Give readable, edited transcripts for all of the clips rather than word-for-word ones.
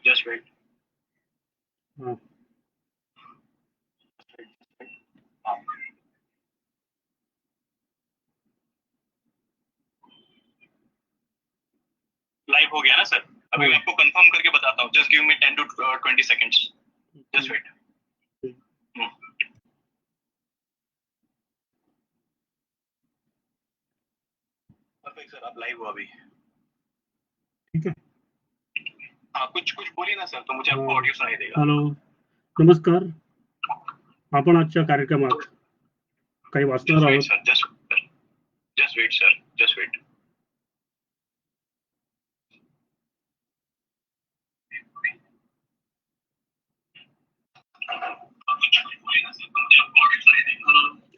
just wait. हाँ. Live हो गया ना सर? अभी मैं आपको कंफर्म करके बताता हूँ. Just give me 10 to 20 seconds. Just wait. Perfect sir, आप लाइव हो अभी. ठीक है. हाँ, कुछ बोलिए ना सर, तो मुझे आपको ऑडियो सुनाई देगा. हॅलो, नमस्कार. आपण आजच्या कार्यक्रमात काही वाचणार आहोत. Just wait sir, just wait.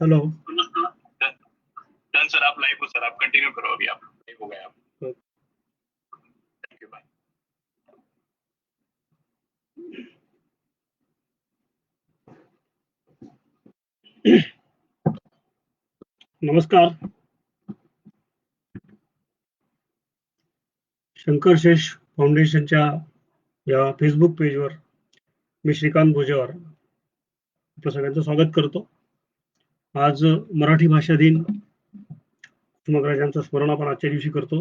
Hello. Done sir, आप लाइव हो सर, आप कंटिन्यू करो. अभी आप लाइव हो गए. आप थैंक यू, बाय. नमस्कार. शंकर शेष फाउंडेशनच्या या फेसबुक पेजवर मी श्रीकांत भोजेवार आपल्या सगळ्यांचं स्वागत करतो. आज मराठी भाषा दिन, कुसुमाग्रजांचं स्मरण आपण आजच्या दिवशी करतो.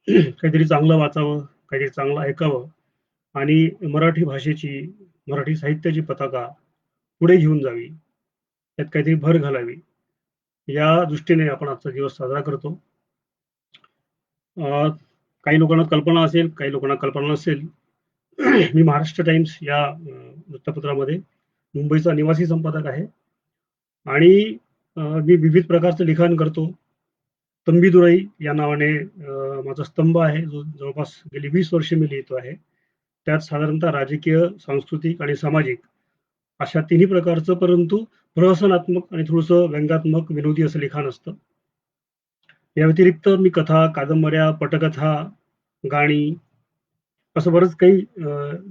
काहीतरी चांगलं वाचावं, काहीतरी चांगलं ऐकावं आणि मराठी भाषेची, मराठी साहित्याची पताका पुढे घेऊन जावी, त्यात काहीतरी भर घालावी, या दृष्टीने आपण आजचा दिवस साजरा करतो. काही लोकांना कल्पना असेल, काही लोकांना कल्पना नसेल. मी महाराष्ट्र टाइम्स या वृत्तपत्रामध्ये मुंबईचा निवासी संपादक आहे आणि मी विविध प्रकारचं लिखाण करतो. तंबीदुराई या नावाने माझा स्तंभ आहे, जो जवळपास गेली 20 वर्षे मी लिहितो आहे. त्यात साधारणतः राजकीय, सांस्कृतिक आणि सामाजिक अशा तिन्ही प्रकारचं, परंतु प्रहसनात्मक आणि थोडंसं व्यंगात्मक, विनोदी असं लिखाण असतं. या व्यतिरिक्त मी कथा, कादंबऱ्या, पटकथा, गाणी असं बरंच काही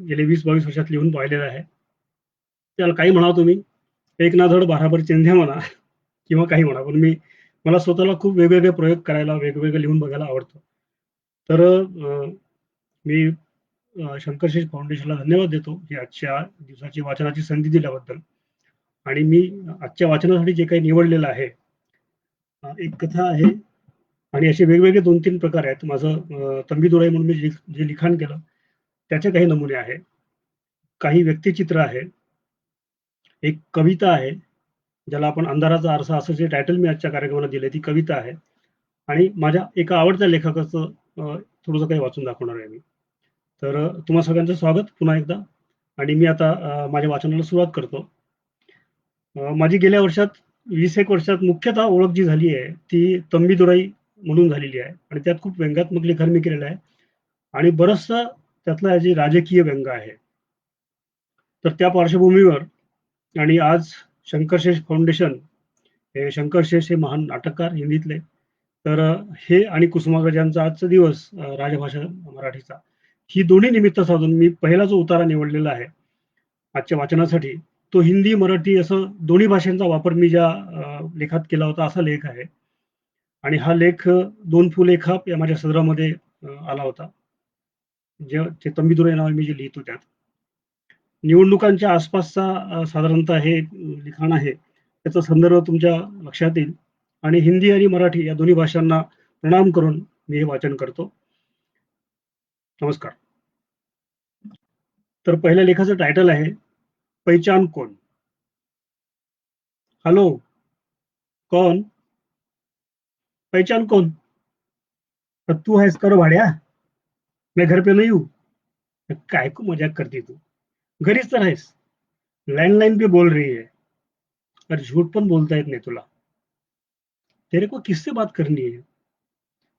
गेले 20-22 वर्षात लिहून पाहिलेलं आहे. त्याला काही म्हणा तुम्ही, एक ना धड भाराभर चिंध्या म्हणा किंवा काही म्हणा, पण मला स्वतःला खूप वेगवेगळे प्रयोग करायला, वेगवेगळं लिहून बघायला आवडतं. तर मी शंकर शेष फाउंडेशनला धन्यवाद देतो की आजच्या दिवसाची वाचनाची संधी दिल्याबद्दल. आणि मी आजच्या वाचनासाठी जे काही निवडलेलं आहे, एक कथा आहे आणि असे वेगवेगळे 2-3 प्रकार आहेत. माझं तंबीदुराई म्हणून मी जे लिखाण केलं त्याचे काही नमुने आहे, काही व्यक्तिचित्र आहे, एक कविता आहे, ज्याला आपण अंधाराचा आरसा असं जे टायटल मी आजच्या कार्यक्रमाला दिले, ती कविता आहे. आणि माझ्या एका आवडत्या लेखकाचं थोडंसं काही वाचून दाखवणार आहे मी. तर तुम्हा सगळ्यांचं स्वागत पुन्हा एकदा. आणि मी आता माझ्या वाचनाला सुरुवात करतो. माझी गेल्या वर्षात 20-1 वर्षात मुख्यतः ओळख जी झाली आहे ती तंबीदुराई म्हणून झालेली आहे आणि त्यात खूप व्यंगात्मक लिखाण मी केलेलं आहे आणि बरचसं त्यातला जे राजकीय व्यंग आहे. तर त्या पार्श्वभूमीवर आणि आज शंकर शेष फाउंडेशन, हे शंकर शेष हे महान नाटककार हिंदीतले, तर हे आणि कुसुमाग्रजांचा आजचा दिवस राजभाषा मराठीचा, ही दोन्ही निमित्त साधून मी पहिला जो उतारा निवडलेला आहे आजच्या वाचनासाठी, तो हिंदी मराठी असं दोन्ही भाषांचा वापर मी ज्या लेखात केला होता असा लेख आहे. आणि हा लेख 2 फुले खाप या माझ्या सदरामध्ये आला होता, जे तंबीदुराई नावाने मी जे लिहितो त्यात. निवडणुकांच्या आसपासचा साधारणतः हे लिखाण आहे, त्याचा संदर्भ तुमच्या लक्षात येईल. आणि हिंदी आणि मराठी या दोन्ही भाषांना प्रणाम करून मी हे वाचन करतो. नमस्कार. तर पहिल्या लेखाचं टायटल आहे पहचान कौन. हॅलो, कौन? पहचान कौन? तू आहेस का रे भाड्या? मैं घर पे नहीं हूँ. काय को मजाक करती तू? घरीच तर आहेस. लैंडलाइन पे बोल रही है. अरे झूठ पण बोलता येत नाही तुला. तेरे को किससे बात करनी है?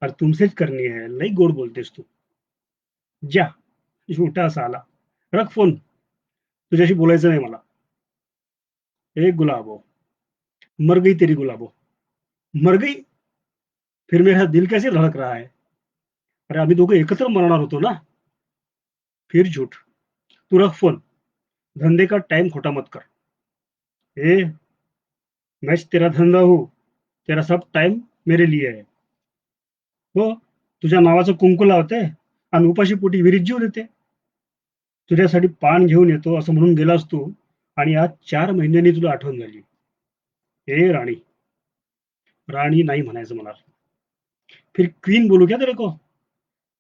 अरे तुमसेच करनी है. लई गोड बोलतेस तू. जा, झूठा साला. रख फोन. तुझ्याशी बोलायचं नाही मला. ए गुलाबो, मर गई तेरी गुलाबो. मर गई? फिर मेरा दिल कैसे धड़क रहा है? अरे आम्ही दोघं एकत्र मरणार होतो ना. फिर झूठ. तू रख फोन. धंधे का टाइम खोटा मत कर. ए, मैं तेरा धंदा हूँ. तेरा सब टाइम मेरे लिए है. हो, तुझ्या नावाचं कुंकू लावते आणि उपाशी पोटी विहिरीत जीव देते. तुझ्यासाठी पान घेऊन येतो असं म्हणून गेलास तू, आणि आज 4 महिन्यांनी तुला आठवण झाली. ए राणी. राणी नाही म्हणायचं मला. फिर क्वीन बोलू क्या तेरे को?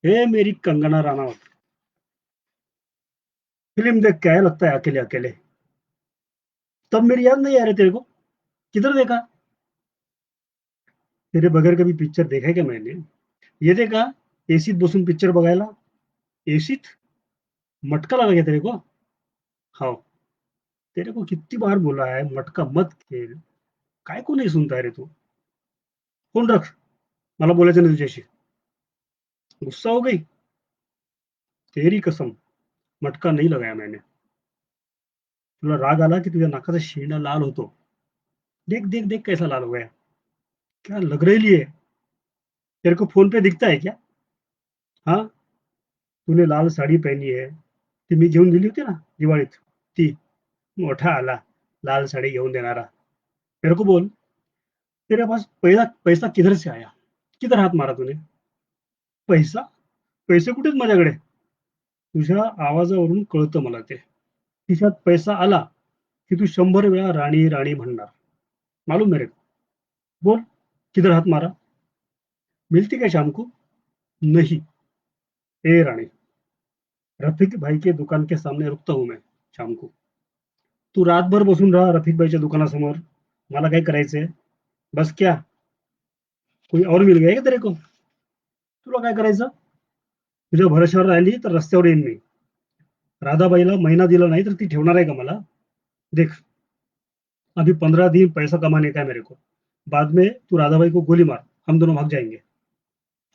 ए मेरी कंगना राणावत. फिल्म देख के आया लगता है अकेले अकेले. तब मेरी याद नहीं आ रही तेरे को. किधर देखा? तेरे बगैर कभी पिक्चर देखा है क्या मैंने? ये देखा, एसीत बसून पिक्चर बघायला. एसीत? मटका लगा क्या तेरे को? हाँ. तेरे को कितनी बार बोला है मटका मत खेल. काय को नहीं सुनता है रे तू? फोन रख. मला बोलायचं नाही तुझ्याशी. गुस्सा हो गई? तेरी कसम, मटका नहीं लगाया मैंने. तुला राग आला की तुझ्या नाकाचा शेंडा लाल होतो. देख देख देख कैसा लाल हो गया. क्या लग रही है? तेरे को फोन पे दिखता है क्या? हाँ. तूने लाल साडी पहनी है. ती मी घेऊन दिली होती ना दिवाळीत. ती. मोठा आला लाल साडी घेऊन देणारा. मेरे को बोल, तेरे पास पैसा पैसा किधर से आया? किधर हात मारा तूने? पैसा? पैसे कुठेत माझ्याकडे? तुझ्या आवाजावरून कळतं मला ते. खिशात पैसा आला की तू 100 वेळा राणी राणी म्हणणार. मालूम मेरे को. बोल, किधर हाथ मारा? मिलती क्या शाम को? नहीं. ए राणी. रफीक भाई के दुकान के सामने रुकता हूं मैं शाम को. तू रातभर बसून राहा रफीक भाईच्या दुकानासमोर. मला काय करायचंय? बस क्या? कोई और मिल गया क्या तेरे को? तुला काय करायचं? तुझ्या भरोश्यावर राहिली तर रस्त्यावर येईन मी. राधाबाईला महिना दिला नाही तर ती ठेवणार आहे का मला? देख, अभी 15 दिन पैसा कमाने का है मेरे को. बाद में तू राधाबाई को गोली मार, हम दोनों भाग जाएंगे.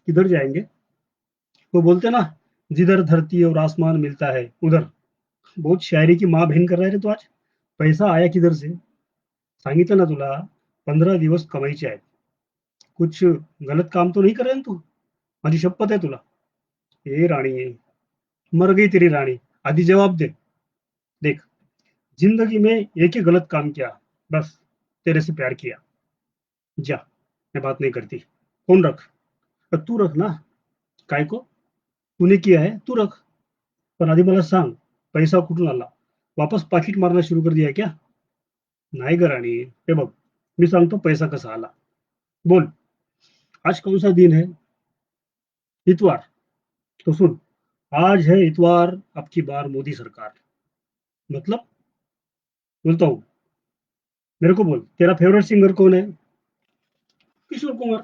किधर जाएंगे? वो बोलते ना, जिधर धरती और आसमान मिलता है उधर. बहुत शायरी की माँ बहन कर रहा है रे तू आज. पैसा आया किधर से? सांगितलं ना तुला, 15 दिवस कमाईचे आहेत. कुछ गलत काम तो नहीं कर रहा है तू? माझी शपथ है तुला. ए राणी. मर गई तेरी राणी. आधी जवाब दे. देख, जिंदगी में एक ही गलत काम किया, बस तेरे से प्यार किया. जा, मैं बात नहीं करती. फोन रख. तू रख ना. काय को? तूने किया है तू रख. पण आधी मला सांग, पैसा कुठून आला? वापस पाकिट मारणं सुरू कर दिया क्या? नाही ग राणी. हे बघ, मी सांगतो पैसा कसा आला. बोल. आज कौन सा दिन है? इतवार. तो सुन, आज है इतवार, अब की बार मोदी सरकार. मतलब? बोलता हूँ. मेरे को बोल, तेरा फेवरेट सिंगर कौन है? किशोर कुमार.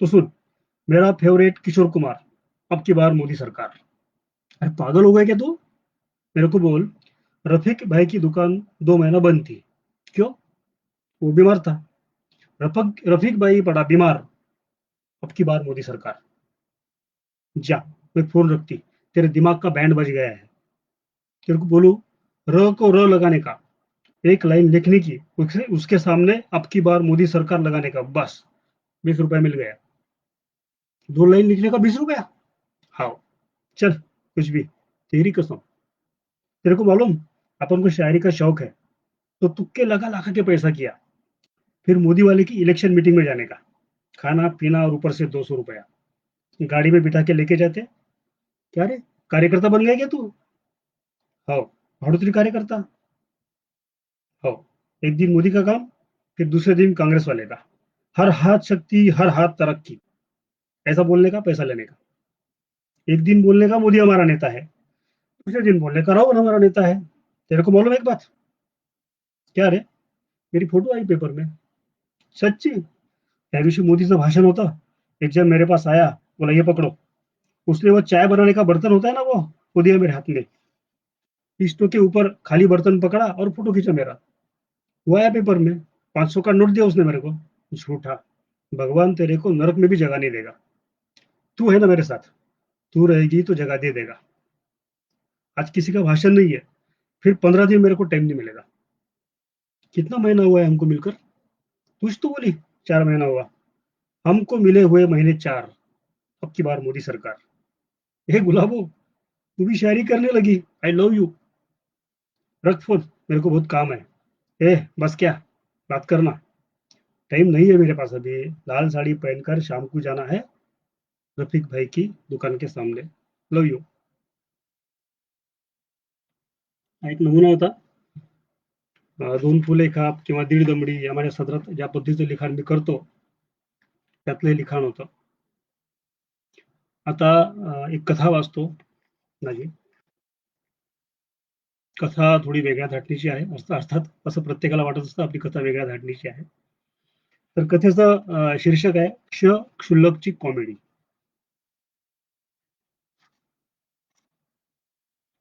तो सुन, मेरा फेवरेट किशोर कुमार. अब की बार मोदी सरकार. अरे पागल हो गया क्या तू? मेरे को बोल, रफीक भाई की दुकान 2 महीना बंद थी. क्यों? वो बीमार था. रफीक भाई पड़ा बीमार. अब की बार मोदी सरकार. जा, मैं फोन रखती. तेरे दिमाग का बैंड बज गया है. तेरे को बोलू, र को र लगाने का. एक लाइन लिखने की, उसके सामने अब की बार मोदी सरकार लगाने का. बस 20 रुपया मिल गया. 2 लाइन लिखने का 20 रुपया. हाँ. चल, कुछ भी. तेरी कसम. तेरे को मालूम, अपन को शायरी का शौक है, तो तुक्के लगा लगा के पैसा किया. फिर मोदी वाले की इलेक्शन मीटिंग में जाने का. खाना पीना और ऊपर से 200 रुपया. गाड़ी में बिठा के लेके जाते. क्या रे, कार्यकर्ता बन गया क्या तू? हो. भाडोत्री कार्यकर्ता. हो. एक दिन मोदी का काम, फिर दूसरे दिन कांग्रेस वाले का. हर हाथ शक्ति, हर हाथ तरक्की. ऐसा बोलने का, पैसा लेने का. एक दिन बोलने का मोदी हमारा नेता है, दूसरे दिन बोलने का राहुल हमारा नेता है. तेरे को मालूम है एक बात? क्या रे? मेरी फोटो आई पेपर में. सच्ची. त्या दिवशी मोदीचं भाषण होतं. एक जन मेरे पास आया, बोला ये पकड़ो. उसने वो चाय बनाने का बर्तन होता है ना, वो दिया मेरे हाथ में. स्टोव के ऊपर खाली बर्तन पकड़ा और फोटो खींचा मेरा. वो आया पेपर में. 500 का नोट दिया उसने मेरे को. झूठा. भगवान तेरे को नरक में भी जगह नहीं देगा. तू है ना मेरे साथ, तू रहेगी तो जगह दे देगा. आज किसी का भाषण नहीं है, फिर 15 दिन मेरे को टाइम नहीं मिलेगा. कितना महीना हुआ है हमको मिलकर? कुछ तो बोली. 4 महीना हुआ. हमको मिले हुए महीने 4. अब की बार मोदी सरकार. हे गुलाबो, तू भी शायरी करने लगी. I love you. रख फोन, मेरे को बहुत काम है. ए बस क्या, बात करना. टाइम नहीं है मेरे पास अभी. लाल साड़ी पहनकर शाम को जाना है रफीक भाई की दुकान के सामने. लव यू. हा एक नमुना होता. 2 फुले खाप किंवा दीड दमडी या माझ्या सदरात ज्या पद्धतीचं लिखाण मी करतो, त्यातलं हे लिखाण होतं. आता एक कथा वाचतो माझी. कथा थोडी वेगळ्या धाटणीची आहे. अर्थात असं प्रत्येकाला वाटत असतं आपली कथा वेगळ्या धाटणीची आहे. तर कथेचं शीर्षक आहे क्षुल्लकची कॉमेडी.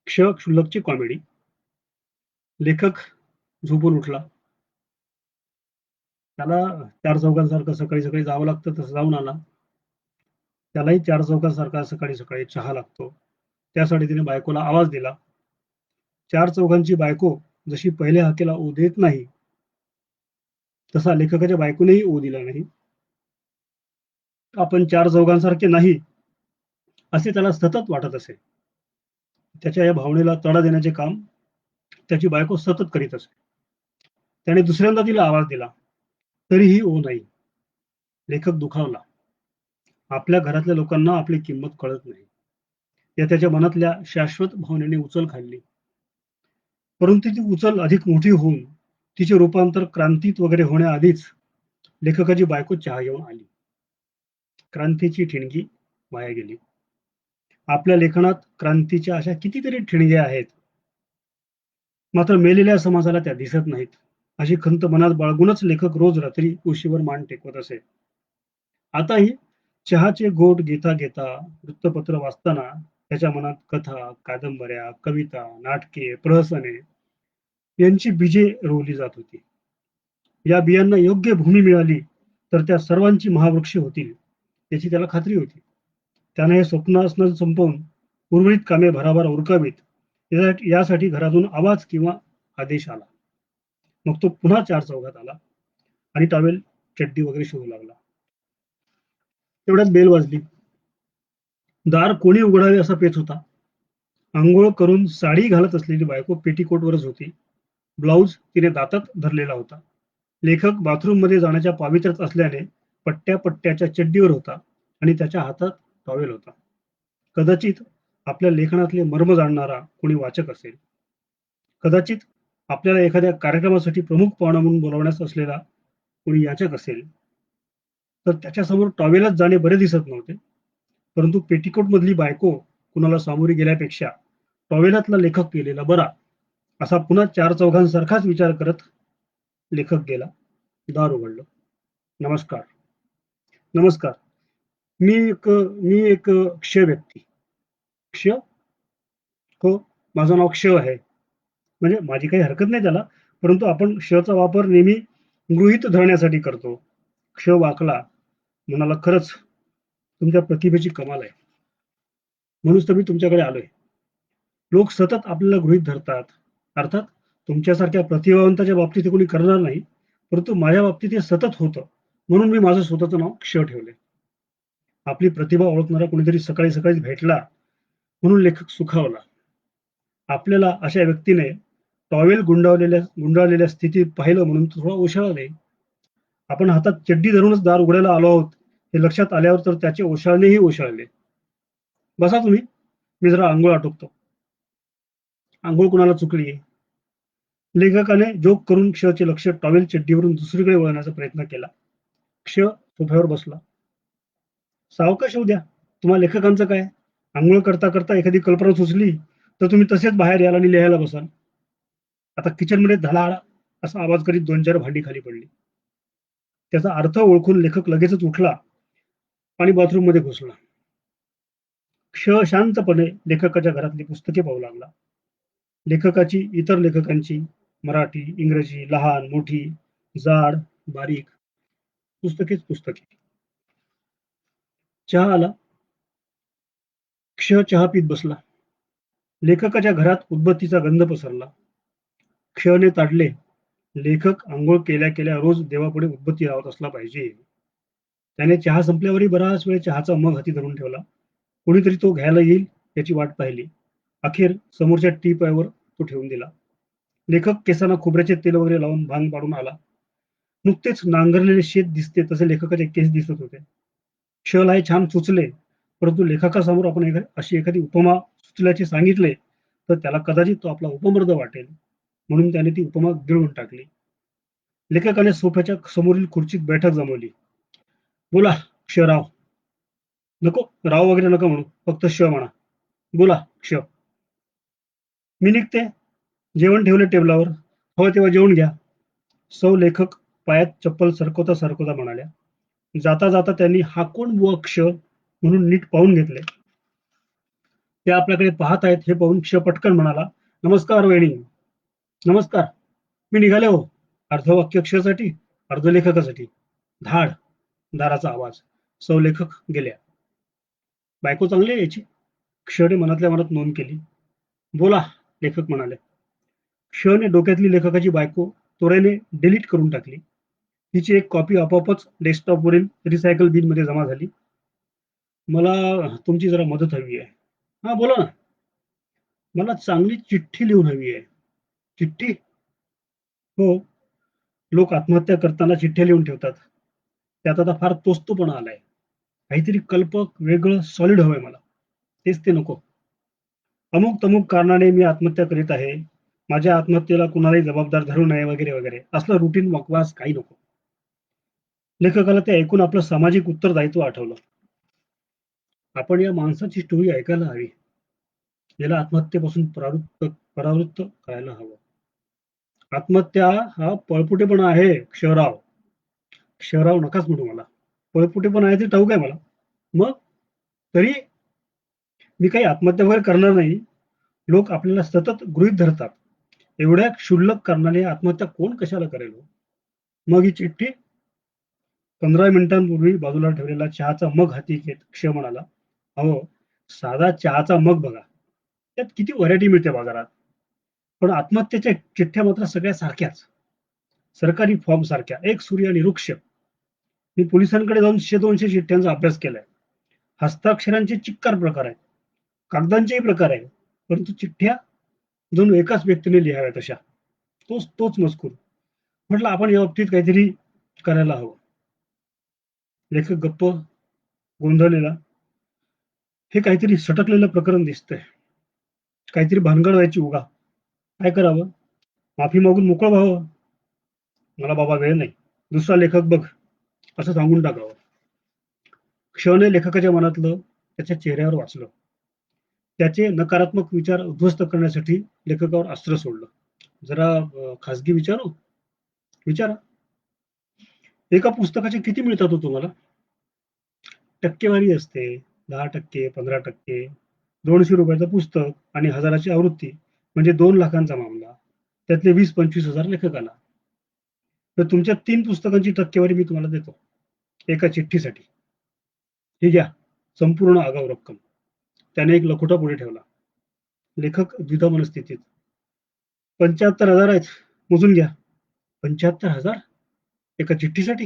क्षुल्लकची कॉमेडी. लेखक झोपून उठला. त्याला चार चौघांसारखं सकाळी सकाळी जावं लागतं, तसं जाऊन आला. त्यालाही चार चौघांसारखा सकाळी सकाळी चहा लागतो. त्यासाठी तिने बायकोला आवाज दिला. चार चौघांची बायको जशी पहिल्या हाकेला ओ देत नाही, तसा लेखकाच्या बायकोनेही ओ दिला नाही. आपण चार चौघांसारखे नाही असे त्याला सतत वाटत असे. त्याच्या या भावनेला तडा देण्याचे काम त्याची बायको सतत करीत असे. त्याने दुसऱ्यांदा तिला आवाज दिला, तरीही ओ नाही. लेखक दुखावला. आपल्या घरातल्या लोकांना आपली किंमत कळत नाही, या त्याच्या मनातल्या शाश्वत भावनेने उचल खाल्ली. परंतु ती उचल अधिक मोठी होऊन तिचे रूपांतर क्रांतीत वगैरे होण्याआधीच लेखकाची बायको चहा घेऊन आली. क्रांतीची ठिणगी वाया गेली. आपल्या लेखनात क्रांतीच्या अशा कितीतरी ठिणग्या आहेत, मात्र मेलेल्या समाजाला त्या दिसत नाहीत. अशी खंत मनात बाळगूनच लेखक रोज रात्री उशीवर मान टेकवत असे. आताही चहाचे घोट घेता घेता वृत्तपत्र वाचताना त्याच्या मनात कथा, कादंबऱ्या, कविता, नाटके, प्रहसने यांची बीजे रोवली जात होती. या बियांना योग्य भूमी मिळाली तर त्या सर्वांची महावृक्ष होतील, याची त्याला खात्री होती. त्याने हे स्वप्न असणं संपवून उर्वरित कामे भराभर उरकावीत यासाठी घरातून आवाज किंवा आदेश आला. मग तो पुन्हा चार चौघात आला आणि टॉवेल, चड्डी वगैरे शोधू लागला. तेवढ्यात बेल वाजली. दार कोणी उघडावे असा पेच होता. आंघोळ करून साडी घालत असलेली बायको पेटीकोटवरच होती. ब्लाऊज तिने दातात धरलेला होता. लेखक बाथरूम मध्ये जाण्याच्या पावित्र्यात असल्याने पट्ट्या पट्ट्याच्या चड्डीवर होता आणि त्याच्या हातात टॉवेल होता. कदाचित आपल्या लेखनातले मर्म जाणणारा कोणी वाचक असेल. कदाचित आपल्याला एखाद्या कार्यक्रमासाठी प्रमुख पाहुणा म्हणून बोलावण्यास असलेला कोणी याचक असेल. तर त्याच्यासमोर टॉवेलच जाणे बरे दिसत नव्हते. परंतु पेटीकोट मधली बायको कुणाला सामोरी गेल्यापेक्षा टॉवेलातला लेखक गेलेला बरा, असा पुन्हा चार चौघांसारखाच विचार करत लेखक गेला. दार उघडलं. नमस्कार. नमस्कार. मी एक क्ष व्यक्ती. क्ष? हो, माझं नाव क्ष आहे. म्हणजे माझी काही हरकत नाही त्याला, परंतु आपण क्षचा वापर नेहमी गृहीत धरण्यासाठी करतो. क्ष वाकला, म्हणाला, खरंच तुमच्या प्रतिभेची कमाल आहे. म्हणूनच तर मी तुमच्याकडे आलोय. लोक सतत आपल्याला गृहीत धरतात. अर्थात तुमच्यासारख्या प्रतिभावंताच्या बाबतीत हे कोणी करणार नाही, परंतु माझ्या बाबतीत हे सतत होतं. म्हणून मी माझं स्वतःचं नाव क्ष ठेवलंय. आपली प्रतिभा ओळखणारा कोणीतरी सकाळी सकाळीच भेटला म्हणून लेखक सुखावला. आपल्याला अशा व्यक्तीने टॉवेल गुंडाळलेल्या स्थितीत पाहिलं म्हणून थोडा ओशाळले. आपण हातात चड्डी धरूनच दार उघडायला आलो आहोत हे लक्षात आल्यावर तर त्याचे ओशाळणेही ओशाळले. बसा तुम्ही, मी जरा आंघोळ आटोपतो. आंघोळ कुणाला चुकली? लेखकाने जोक करून क्षचे लक्ष टॉवेल चड्डीवरून दुसरीकडे वळण्याचा प्रयत्न केला. क्ष सोफ्यावर बसला. सावकाश होऊ द्या. तुम्हा लेखकांचं काय? आंघोळ करता करता एखादी कल्पना सुचली तर तुम्ही तसेच बाहेर याल आणि लिहायला बसाल. आता किचनमध्ये धडाधड असा आवाज करीत 2-4 भांडी खाली पडली. त्याचा अर्थ ओळखून लेखक लगेचच उठला आणि बाथरूम मध्ये घुसला. क्ष शांतपणे लेखकाच्या घरातली पुस्तके पाहू लागला. लेखकाची, इतर लेखकांची, मराठी, इंग्रजी, लहान मोठी, जाड बारीक, पुस्तकेच पुस्तके. चहा आला. क्ष चहा पीत बसला. लेखकाच्या घरात उदबत्तीचा गंध पसरला. क्षने ताडले, लेखक आंघोळ केल्या केल्या रोज देवापुढे उदबत्ती लावत असला पाहिजे. त्याने चहा संपल्यावरही बराच वेळ चहाचा मग हाती धरून ठेवला. कोणीतरी तो घ्यायला येईल याची वाट पाहिली. अखेर समोरच्या टीपॉयवर तो ठेवून दिला. लेखक केसांना खोबऱ्याचे तेल वगैरे लावून भांग पाडून आला. नुकतेच नांगरलेले शेत दिसते तसे लेखकाचे केस दिसत होते. क्षला हे छान सुचले, परंतु लेखकासमोर आपण अशी एखादी उपमा सुचल्याचे सांगितले तर त्याला कदाचित तो आपला उपमर्द वाटेल, म्हणून त्याने ती उपमा गिळून टाकली. लेखकाने सोफ्याच्या समोरील खुर्चीत बैठक जमवली. बोला क्षराव. नको राव वगैरे नका म्हणू, फक्त श म्हणा. बोला क्ष. मी निघते. जेवण ठेवले टेबलावर. हवं तेव्हा जेवून घ्या. सौ लेखक पायात चप्पल सरकवता सरकवता म्हणाल्या. जाता जाता त्यांनी हा कोण बुवा क्ष म्हणून नीट पाहून घेतले. ते आपल्याकडे पाहत आहेत हे पाहून क्ष पटकन म्हणाला, नमस्कार वहिनी. नमस्कार. मी निघाले हो. अर्धवाक्य क्षसाठी, अर्ध लेखकासाठी. धाड. दाराचा आवाज. सौ लेखक गेल्या. बायको चांगली आहे याची. क्षने मनातल्या मनात नोंद केली. बोला लेखक म्हणाले. क्षने डोक्यातली लेखकाची बायको त्वरेने डिलीट करून टाकली. तिची एक कॉपी आपोआपच डेस्कटॉपवरील रिसायकल बिन मध्ये जमा झाली. मला तुमची जरा मदत हवी आहे. हा बोला ना. मला चांगली चिठ्ठी लिहून हवी आहे. चिठ्ठी? हो. लोक आत्महत्या करताना चिठ्ठ्या लिहून ठेवतात. त्यात आता फार तोचतोपणा आलाय. काहीतरी कल्पक वेगळं सॉलिड हवंय मला. तेच ते नको. अमुक तमुक कारणाने मी आत्महत्या करीत आहे. माझ्या आत्महत्येला कुणालाही जबाबदार धरू नये वगैरे वगैरे असलं रुटीन वकवास काही नको. लेखकाला ते ऐकून आपलं सामाजिक उत्तरदायित्व आठवलं. आपण या माणसाची स्टोरी ऐकायला हवी. याला आत्महत्येपासून परावृत्त करायला हवं. आत्महत्या हा पळपुटेपणा आहे क्षराव. क्षराव नकाच म्हणू मला. पळपुटेपणा आहे ते ठाऊक आहे मला. मग तरी मी काही आत्महत्या वगैरे करणार नाही. लोक आपल्याला सतत गृहीत धरतात. एवढ्या क्षुल्लक कारणाने आत्महत्या कोण कशाला करेल हो? मग ही चिठ्ठी? 15 मिनिटांपूर्वी बाजूला ठेवलेला चहाचा मग हाती घेत क्ष म्हणाला, अहो साधा चहाचा मग बघा. त्यात किती व्हरायटी मिळते बाजारात. पण आत्महत्येच्या चिठ्ठ्या मात्र सगळ्या सारख्याच. सरकारी फॉर्म सारख्या, एक सूर्य आणि वृक्ष. मी पोलिसांकडे जाऊन 100-200 चिठ्ठ्यांचा अभ्यास केलाय. हस्ताक्षरांचे चिक्कार प्रकार आहेत. कागदांचेही प्रकार आहेत. परंतु चिठ्ठ्या जणू एकाच व्यक्तीने लिहाव्या तशा. तोच तोच मजकूर. म्हटलं आपण या बाबतीत काहीतरी करायला हवं. लेखक गप्प गोंधळलेला. हे काहीतरी सटकलेलं प्रकरण दिसतंय. काहीतरी भानगड व्हायची उगा. काय करावं? माफी मागून मोकळं व्हावं. मला बाबा वेळ नाही. दुसरा लेखक बघ असं सांगून टाकावं. क्षणे लेखकाच्या मनातलं त्याच्या चेहऱ्यावर वाचलं. त्याचे नकारात्मक विचार उद्ध्वस्त करण्यासाठी लेखकावर अस्त्र सोडलं. जरा खासगी विचारू? विचारा. एका पुस्तकाचे किती मिळतात हो तुम्हाला? टक्केवारी असते. 10%, 15%. 200 रुपयाचं पुस्तक आणि 1000ची आवृत्ती म्हणजे 2 लाखांचा मामला. त्यातले 20-25 हजार लेखकाला. तर तुमच्या 3 पुस्तकांची टक्केवारी मी तुम्हाला देतो. एका चिठ्ठीसाठी. ही घ्या. संपूर्ण आगाऊ रक्कम. त्याने एक लखोटा पुढे ठेवला. लेखक द्विधा मनस्थितीत. 75,000 आहेत. मोजून घ्या. 75,000? एका चिठ्ठीसाठी?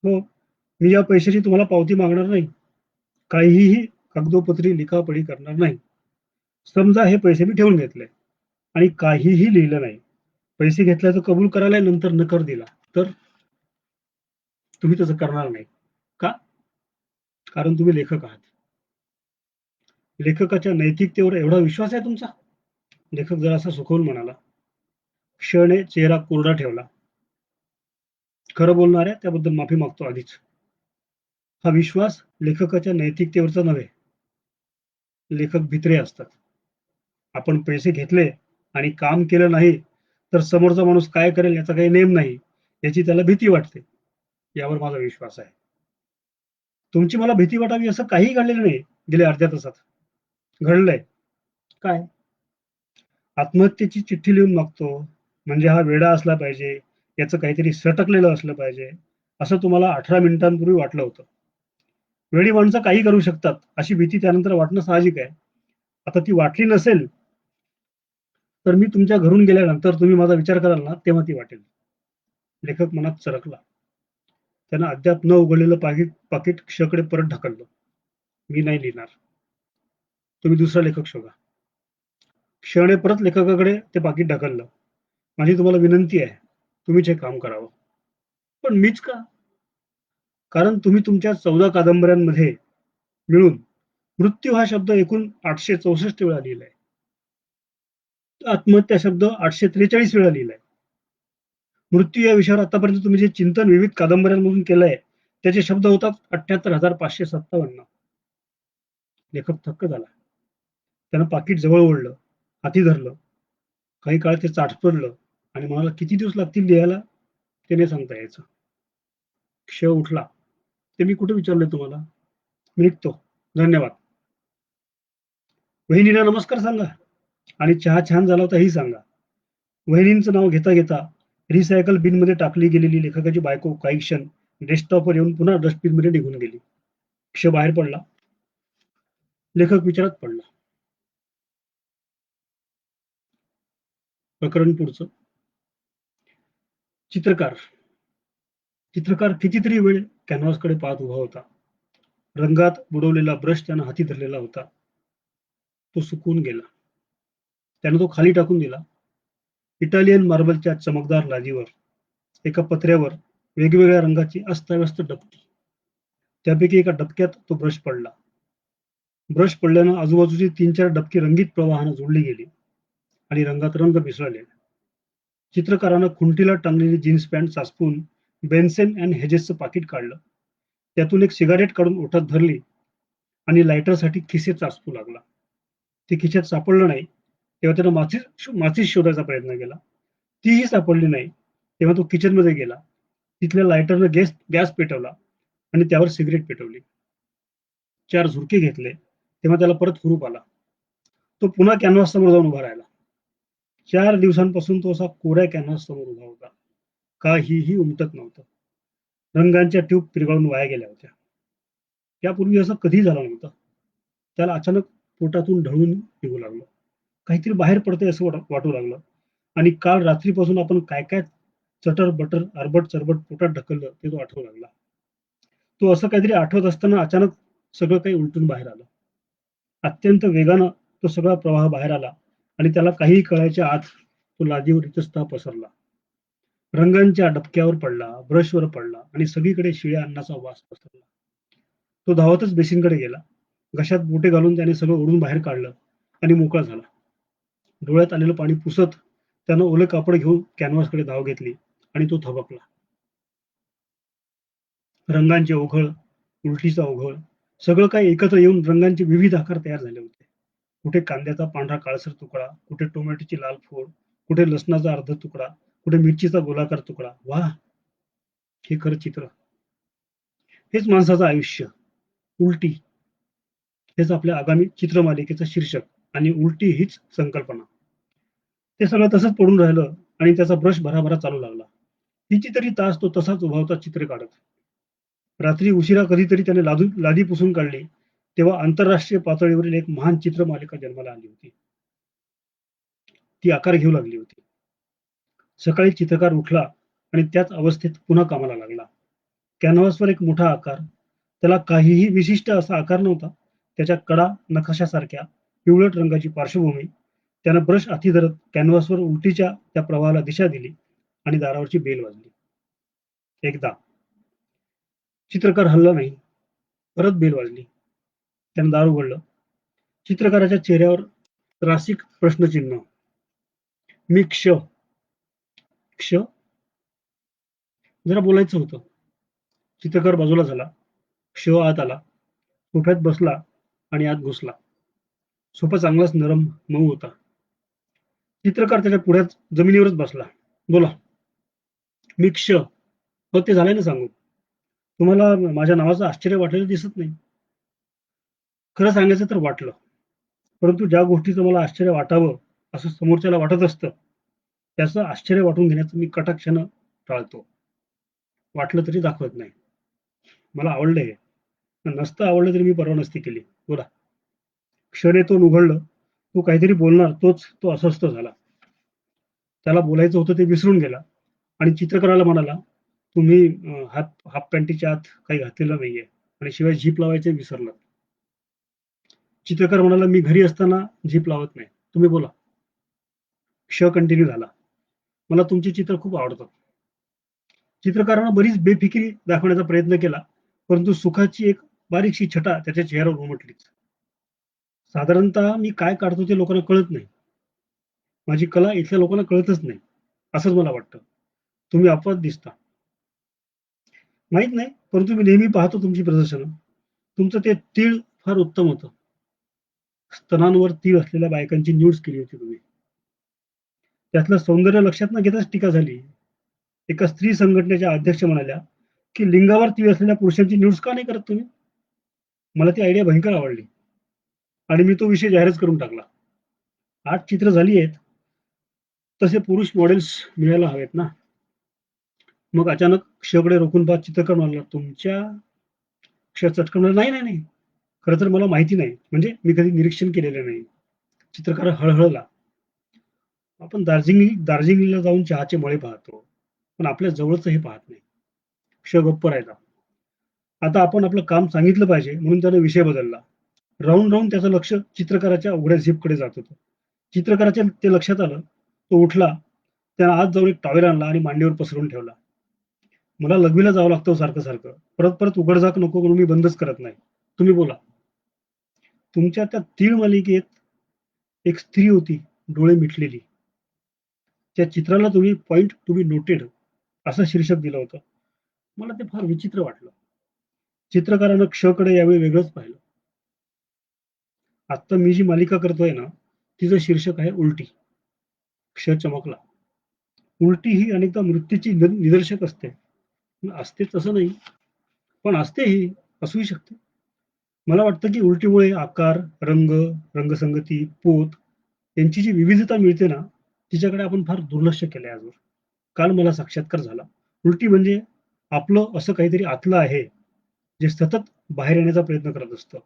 हो. मी या पैशाची तुम्हाला पावती मागणार नाही. काहीही कागदोपत्री लिखापढी करणार नाही. समजा हे पैसे मी ठेवून घेतले आणि काहीही लिहिलं नाही. पैसे घेतल्याचं कबूल करायला नंतर नकार दिला तर तुम्ही तसं करणार नाही. का? कारण तुम्ही लेखक आहात. लेखकाच्या नैतिकतेवर एवढा विश्वास आहे तुमचा? लेखक जरासा सुखवून म्हणाला. क्षणे चेहरा कोरडा ठेवला. खरं बोलणार आहे त्याबद्दल माफी मागतो आधीच. हा विश्वास लेखकाच्या नैतिकतेवरचा नव्हे. लेखक भित्रे असतात. आपण पैसे घेतले आणि काम केलं नाही तर समोरचा माणूस काय करेल याचा काही नेम नाही. याची त्याला भीती वाटते. यावर माझा विश्वास आहे. तुमची मला भीती वाटावी असं काहीही घडलेलं नाही गेल्या अर्ध्या तासात. घडलंय. काय? आत्महत्येची चिठ्ठी लिहून मागतो म्हणजे हा वेडा असला पाहिजे, याचं काहीतरी सटकलेलं असलं पाहिजे, असं तुम्हाला 18 मिनिटांपूर्वी वाटलं होतं. वेडी माणसं काही करू शकतात अशी भीती त्यानंतर वाटणं साहजिक आहे. आता ती वाटली नसेल तर मी तुमच्या घरून गेल्यानंतर तुम्ही माझा विचार कराल ना तेव्हा ती वाटेल. लेखक मनात सरकला. त्यानं अद्याप न उघडलेलं पाकिट क्षकडे परत ढकललं. मी नाही लिहिणार. तुम्ही दुसरा लेखक शोधा. क्षणे परत लेखकाकडे ते पाकिट ढकललं. माझी तुम्हाला विनंती आहे. तुम्हीच हे काम करावं. पण मीच का? कारण तुम्ही तुमच्या 14 कादंबऱ्यांमध्ये मिळून मृत्यू हा शब्द एकूण 864 वेळा लिहिलाय. आत्महत्या शब्द 843 वेळा लिहिलाय. मृत्यू या विषयावर आतापर्यंत तुम्ही जे चिंतन विविध कादंबऱ्यांमधून केलंय त्याचे शब्द होतात 78,557. लेखक थक्क झाला. त्यानं पाकिट जवळ ओढलं, हाती धरलं, काही काळ ते चाट पडलं आणि म्हणाला, किती दिवस लागतील लिहायला ते नाही सांगता यायचं. क्ष उठला. ते मी कुठे विचारलंय तुम्हाला? मी निघतो. धन्यवाद. वहिनीला नमस्कार सांगा आणि चहा छान झाला होता ही सांगा. वहिनींचं नाव घेता घेता रिसायकल बिन मध्ये टाकली गेलेली लेखकाची बायको काही क्षण डेस्कटॉपवर येऊन पुन्हा डस्टबिन मध्ये निघून गेली. क्ष बाहेर पडला. लेखक विचारात पडला. प्रकरण पुढचं. चित्रकार चित्रकार कितीतरी वेळ कॅनव्हासकडे पाहत उभा होता. रंगात बुडवलेला ब्रश त्यानं हाती धरलेला होता. तो सुकून गेला. त्यानं तो खाली टाकून दिला. इटालियन मार्बलच्या चमकदार लादीवर एका पत्र्यावर वेगवेगळ्या रंगाची अस्ताव्यस्त डबकी. त्यापैकी एका डबक्यात तो ब्रश पडला. ब्रश पडल्यानं आजूबाजूची 3-4 डबकी रंगीत प्रवाहानं जोडली गेली आणि रंगात रंग मिसळले. चित्रकारानं खुंटीला टांगलेली जीन्स पॅन्ट चाचपून बेन्सन अँड हेजेसचं पाकिट काढलं. त्यातून एक सिगारेट काढून ओठात धरली आणि लायटरसाठी खिसे चाचपू लागला. ते खिशात सापडलं नाही तेव्हा त्यानं माचीस शोधायचा प्रयत्न केला. तीही सापडली नाही तेव्हा तो किचनमध्ये गेला. तिथल्या लायटरनं गॅस पेटवला आणि त्यावर सिगरेट पेटवली. 4 झुरके घेतले तेव्हा त्याला परत हुरूप आला. तो पुन्हा कॅनव्हास समोर जाऊन उभा राहिला. 4 दिवसांपासून तो असा कोऱ्या कॅनव्हास समोर उभा होता. काहीही उमटत नव्हतं. रंगांच्या ट्यूब पिरघळून वाया गेल्या होत्या. यापूर्वी असं कधी झालं नव्हतं. त्याला अचानक पोटातून ढळून निघू लागलं. काहीतरी बाहेर पडतंय असं वाटू लागलं आणि काल रात्रीपासून आपण काय काय चटर बटर अरबट चरबट पोटात ढकललं ते तो आठवू लागला. तो असं काहीतरी आठवत असताना अचानक सगळं काही उलटून बाहेर आलं. अत्यंत वेगानं तो सगळा प्रवाह बाहेर आला आणि त्याला काहीही कळायच्या आत तो लादीवर इतस्ततः पसरला. रंगांच्या डबक्यावर पडला, ब्रशवर पडला आणि सगळीकडे शिळ्या अन्नाचा वास पसरला. तो धावतच बेसिनकडे गेला. घशात बोटे घालून त्याने सगळं ओढून बाहेर काढलं आणि मोकळा झाला. डोळ्यात आलेलं पाणी पुसत त्यानं ओलं कापड घेऊन कॅनव्हासकडे धाव घेतली आणि तो थबकला. रंगांचे ओघळ, उलटीचा ओघळ, सगळं काही एकत्र येऊन रंगांचे विविध आकार तयार झाले होते. कुठे कांद्याचा पांढरा काळसर तुकडा, कुठे टोमॅटोची लाल फोड, कुठे लसणाचा अर्ध तुकडा, कुठे मिरचीचा गोलाकार तुकडा. वाह! हे खरं चित्र. हेच माणसाचं आयुष्य. उलटी. हेच आपल्या आगामी चित्रमालिकेचं शीर्षक आणि उलटी हीच संकल्पना. ते सगळं तसंच पडून राहिलं आणि त्याचा ब्रश भराभरा चालू लागला. कितीतरी तास तो तसाच उभा होता चित्र काढत. रात्री उशिरा कधीतरी त्याने लादी पुसून काढली तेव्हा आंतरराष्ट्रीय पातळीवरील एक महान चित्रमालिका जन्माला आली होती. ती आकार घेऊ लागली होती. सकाळी चित्रकार उठला आणि त्याच अवस्थेत पुन्हा कामाला लागला. कॅनव्हासवर एक मोठा आकार. त्याला काहीही विशिष्ट असा आकार नव्हता. त्याच्या कडा नकाशासारख्या पिवळट रंगाची पार्श्वभूमी. त्यानं ब्रश हाती धरत कॅनव्हासवर उलटीच्या त्या प्रवाहाला दिशा दिली आणि दारावरची बेल वाजली. एकदा. चित्रकार हलला नाही. परत बेल वाजली. त्यानं दार उघडलं. चित्रकाराच्या चेहऱ्यावर त्रासिक प्रश्नचिन्ह. मी क्ष. क्ष? जरा बोलायचं होतं. चित्रकार बाजूला झाला. क्ष आत आला. सोफ्यात बसला आणि आत घुसला. सोफा चांगलाच नरम मऊ होता. चित्रकार त्याच्या पुढ्यात जमिनीवरच बसला. बोला. मी क्ष. हो, ते झालंय ना सांगून. तुम्हाला माझ्या नावाचं आश्चर्य वाटलेलं दिसत नाही. खरं सांगायचं तर वाटलं. परंतु ज्या गोष्टीचं मला आश्चर्य वाटावं असं समोरच्याला वाटत असतं त्याचं आश्चर्य वाटून घेण्याचं मी कटाक्षानं टाळतो. वाटलं तरी दाखवत नाही. मला आवडलं हे. नसतं आवडलं तरी मी परवा नसती केली. बोला. क्षणे तोंड उघडलं. तो काहीतरी बोलणार तो अस्वस्थ झाला. त्याला बोलायचं होतं ते विसरून गेला आणि चित्रकाराला म्हणाला, तुम्ही हाफ पॅन्टीच्या आत काही घातलेलं नाहीये आणि शिवाय झीप लावायचे विसरलात. चित्रकार म्हणाला, मी घरी असताना झीप लावत नाही. तुम्ही बोला. क्ष कंटिन्यू झाला. मला तुमची चित्र खूप आवडतात. चित्रकारानं बरीच बेफिकिरी दाखवण्याचा प्रयत्न केला परंतु सुखाची एक बारीकशी छटा त्याच्या चेहऱ्यावर उमटलीच. साधारणतः मी काय काढतो ते लोकांना कळत नाही. माझी कला इथल्या लोकांना कळतच नाही, असंच मला वाटतं. तुम्ही अपवाद दिसता. माहीत नाही, परंतु मी नेहमी पाहतो तुमची प्रदर्शनं. तुमचं ते तीळ फार उत्तम होतं. स्तनांवर तीळ असलेल्या बायकांची न्यूड्स केली होती तुम्ही. त्यातलं सौंदर्य लक्षात न घेताच टीका झाली. एका स्त्री संघटनेच्या अध्यक्ष म्हणाल्या, की लिंगावर तीळ असलेल्या पुरुषांची न्यूड्स का नाही करत तुम्ही? मला ती आयडिया भयंकर आवडली आणि मी तो विषय जाहीरच करून टाकला. 8 चित्र झाली आहेत, तसे पुरुष मॉडेल्स मिळायला हवेत ना. मग अचानक क्षकडे रोखून पाहत चित्रकार म्हणाला, तुमच्या क्ष चटकन म्हणाला, नाही, नाही, नाही. खरं तर मला माहिती नाही. म्हणजे मी कधी निरीक्षण केलेलं नाही. चित्रकार हळहळला. आपण दार्जिलिंगला जाऊन चहाचे मळे पाहतो, पण आपल्या जवळचं हे पाहत नाही. क्ष गप्प राहिला. आता आपण आपलं काम सांगितलं पाहिजे म्हणून त्याने विषय बदलला. राहून राहून त्याचं लक्ष चित्रकाराच्या उघड्या झिपकडे जात होतं. चित्रकाराच्या ते लक्षात आलं. तो उठला. त्यानं आत जाऊन एक टॉवेल आणला आणि मांडीवर पसरून ठेवला. मला लघवीला जावं लागतं सारखं सारखं. परत परत उघडझाक नको म्हणून मी बंदच करत नाही. तुम्ही बोला. तुमच्या त्या तीळ मालिकेत एक स्त्री होती, डोळे मिटलेली. त्या चित्राला तुम्ही पॉइंट टू बी नोटेड असं शीर्षक दिलं होतं. मला ते फार विचित्र वाटलं. चित्रकारानं क्षकडे यावेळी वेगळंच पाहिलं. आता मी जी मालिका करतोय ना, तिचं शीर्षक आहे उलटी. क्ष चमकला. उलटी ही अनेकदा मृत्यूची निदर्शक असते. असते तसं नाही, पण असते ही, असूही शकते. मला वाटतं की उलटीमुळे आकार, रंग, रंगसंगती, पोत यांची जी विविधता मिळते ना, तिच्याकडे आपण फार दुर्लक्ष केलंय आजवर. काल मला साक्षात्कार झाला. उलटी म्हणजे आपलं असं काहीतरी आतलं आहे, जे सतत बाहेर येण्याचा प्रयत्न करत असतं.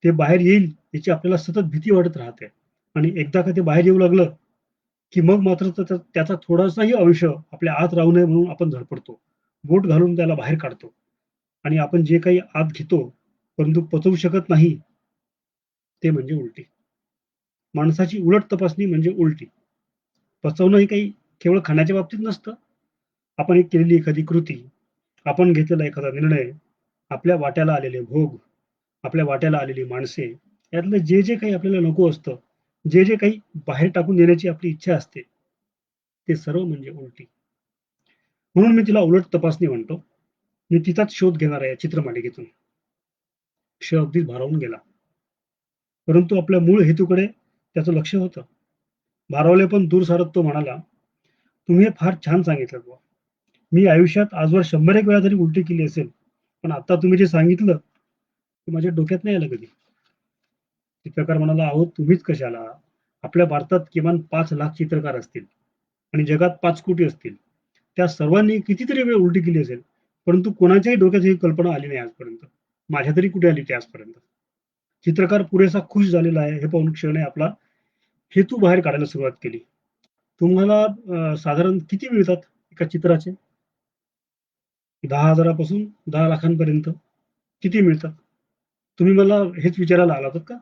ते बाहेर येईल याची आपल्याला सतत भीती वाटत राहते आणि एकदा का ते बाहेर येऊ लागलं, की मग मात्र त्याचा थोडासाही अंश आपल्या आत राहू नये म्हणून आपण धडपडतो. बोट घालून त्याला बाहेर काढतो आणि आपण जे काही आत घेतो, परंतु पचवू शकत नाही, ते म्हणजे उलटी. माणसाची उलट तपासणी म्हणजे उलटी. पचवणं हे काही केवळ खाण्याच्या बाबतीत नसतं. आपण एक केलेली एखादी कृती, आपण घेतलेला एखादा निर्णय, आपल्या वाट्याला आलेले भोग, आपल्या वाट्याला आलेली माणसे, यातलं जे जे काही आपल्याला नको असतं, जे जे काही बाहेर टाकून देण्याची आपली इच्छा असते, ते सर्व म्हणजे उलटी. म्हणून मी तिला उलट तपासणी म्हणतो. मी तिचाच शोध घेणार आहे या चित्रमालिकेतून. क्ष अगदीच भारावून गेला. परंतु आपल्या मूळ हेतूकडे त्याचं लक्ष होतं. भारावले पण दूर सारत तो म्हणाला, तुम्ही हे फार छान सांगितलं बुवा. मी आयुष्यात आजवर 100 वेळा तरी उलटी केली असेल, पण आता तुम्ही जे सांगितलं, ते माझ्या डोक्यात नाही आलं कधी. चित्रकार म्हणाला, अहो तुम्हीच कशाला? आपल्या भारतात किमान 5 लाख चित्रकार असतील आणि जगात 5 कोटी असतील. त्या सर्वांनी कितीतरी वेळ उलटी केली असेल, परंतु कोणाच्याही डोक्यात ही कल्पना आली नाही आजपर्यंत. माझ्या तरी कुठे आली ती आजपर्यंत. चित्रकार पुरेसा खुश झालेला आहे हे पाहून क्षणे आपला हेतू बाहेर काढायला सुरुवात केली. तुम्हाला साधारण किती मिळतात एका चित्राचे? 10,000 पासून 10 लाखांपर्यंत किती मिळतात? तुम्ही मला हेच विचारायला आला होतात का?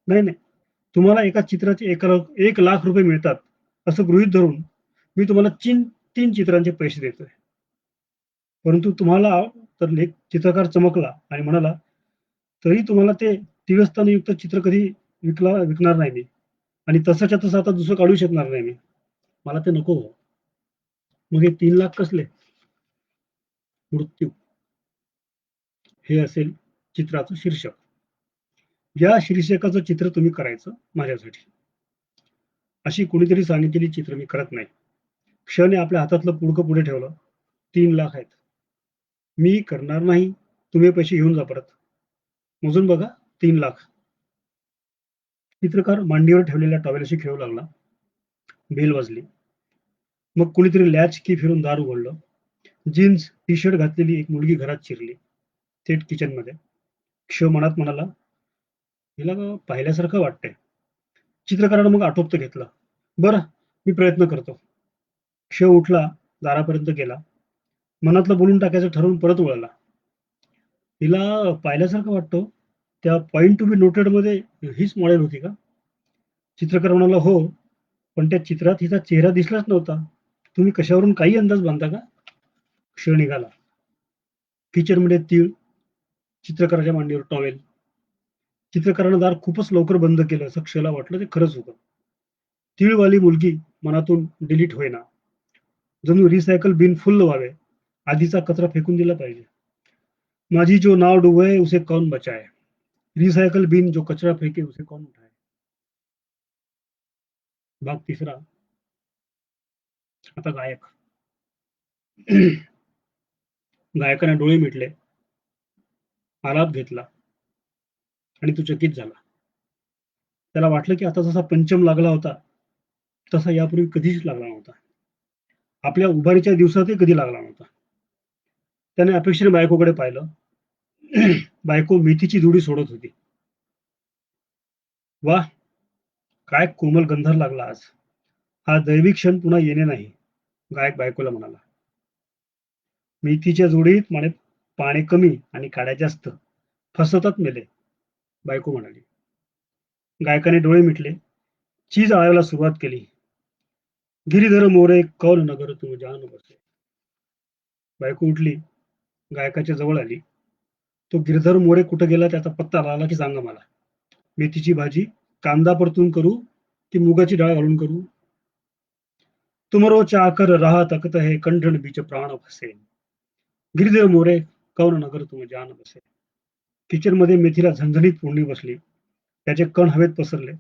नाही, नाही. तुम्हाला एका चित्राचे 1 लाख रुपये मिळतात, असं गृहीत धरून मी तुम्हाला 3 चित्रांचे पैसे देतोय. परंतु तुम्हाला तर चित्रकार चमकला आणि म्हणाला, तरी तुम्हाला ते टिळस्थानयुक्त चित्र कधी विकणार नाही मी आणि तसंच्या तसं आता दुसरं काढू शकणार नाही मी. मला ते नको हो. मग हे 3 लाख कसले? मृत्यू. हे असेल चित्राचं शीर्षक. या शीर्षकाचं चित्र तुम्ही करायचं माझ्यासाठी. अशी कोणीतरी सांगितलेली चित्र मी करत नाही. क्षणे आपल्या हातातलं पुडकं पुढे ठेवलं. 3 लाख आहेत. मी करणार नाही. तुम्ही पैसे घेऊन जा परत. मोजून बघा 3 लाख. चित्रकार मांडीवर ठेवलेल्या टॉवेलशी खेळू लागला. बेल वाजली. मग कुणीतरी लॅच की फिरून दार उघडलं. जीन्स टी शर्ट घातलेली एक मुलगी घरात शिरली. थेट किचनमध्ये. क्ष मनात म्हणाला, हिला पाहिल्यासारखं वाटतंय. चित्रकारानं मग आटोपतं घेतलं. बरं, मी प्रयत्न करतो. क्ष उठला, दारापर्यंत गेला. मनातलं बोलून टाकायचं ठरवून परत वळला. हिला पाहिल्यासारखं वाटतं. त्या पॉइंट टू बी नोटेड मध्ये हीच मॉडेल होती का? चित्रकार म्हणाला, हो, पण त्या चित्रात हिचा चेहरा दिसलाच नव्हता. तुम्ही कशावरून काही अंदाज बांधता का? क्ष निघाला. किचनमध्ये तीळ, चित्रकाराच्या मांडीवर टॉवेल. चित्रकारानं दार खूपच लवकर बंद केलं असं क्षला वाटलं. ते खरंच होतं. तीळवाली मुलगी मनातून डिलीट होईना. जणू रिसायकल बिन फुल व्हावे. आधीचा कचरा फेकून दिला पाहिजे. माझी जो नाव डुबे उसे कौन बचाए. रिसायकल बिन जो कचरा फेके उसे कौन उठाए. भाग तिसरा. आता गायक. गायकाने डोळे मिटले, आलाप घेतला आणि तो चकित झाला. त्याला वाटलं की आता जसा पंचम लागला होता तसा यापूर्वी कधीच लागला नव्हता. आपल्या उभारीच्या दिवसातही कधी लागला नव्हता. त्याने अपेक्षेने बायकोकडे पाहिलं. बायको मेथीची जुडी सोडत होती. वाह, काय कोमल गंधार लागला आज. हा दैवी क्षण पुन्हा येणे नाही. गायक बायकोला म्हणाला. मेथीच्या जोडीत म्हणे पाणी कमी आणि काड्या जास्त, फसवतात मेले. बायको म्हणाली. गायकाने डोळे मिटले, चीज आळायला सुरुवात केली. गिरीधर मोरे कौन नगर तू जान बसे. बायको उठली, गायकाच्या जवळ आली. तो गिरधर मोरे कुठं गेला त्याचा पत्ता लागला की सांगा मला. मेथीची भाजी कांदा परतून करू की मुगाची डाळ घालून करू. तुमरो चाकर राह तकत है कंठन बीच प्राण फसे. गिरधर मोरे कौन नगर तुम जान बसे. किचन मध्ये मेथीला झणझणीत फोडणी बसली. त्याचे कण हवेत पसरले,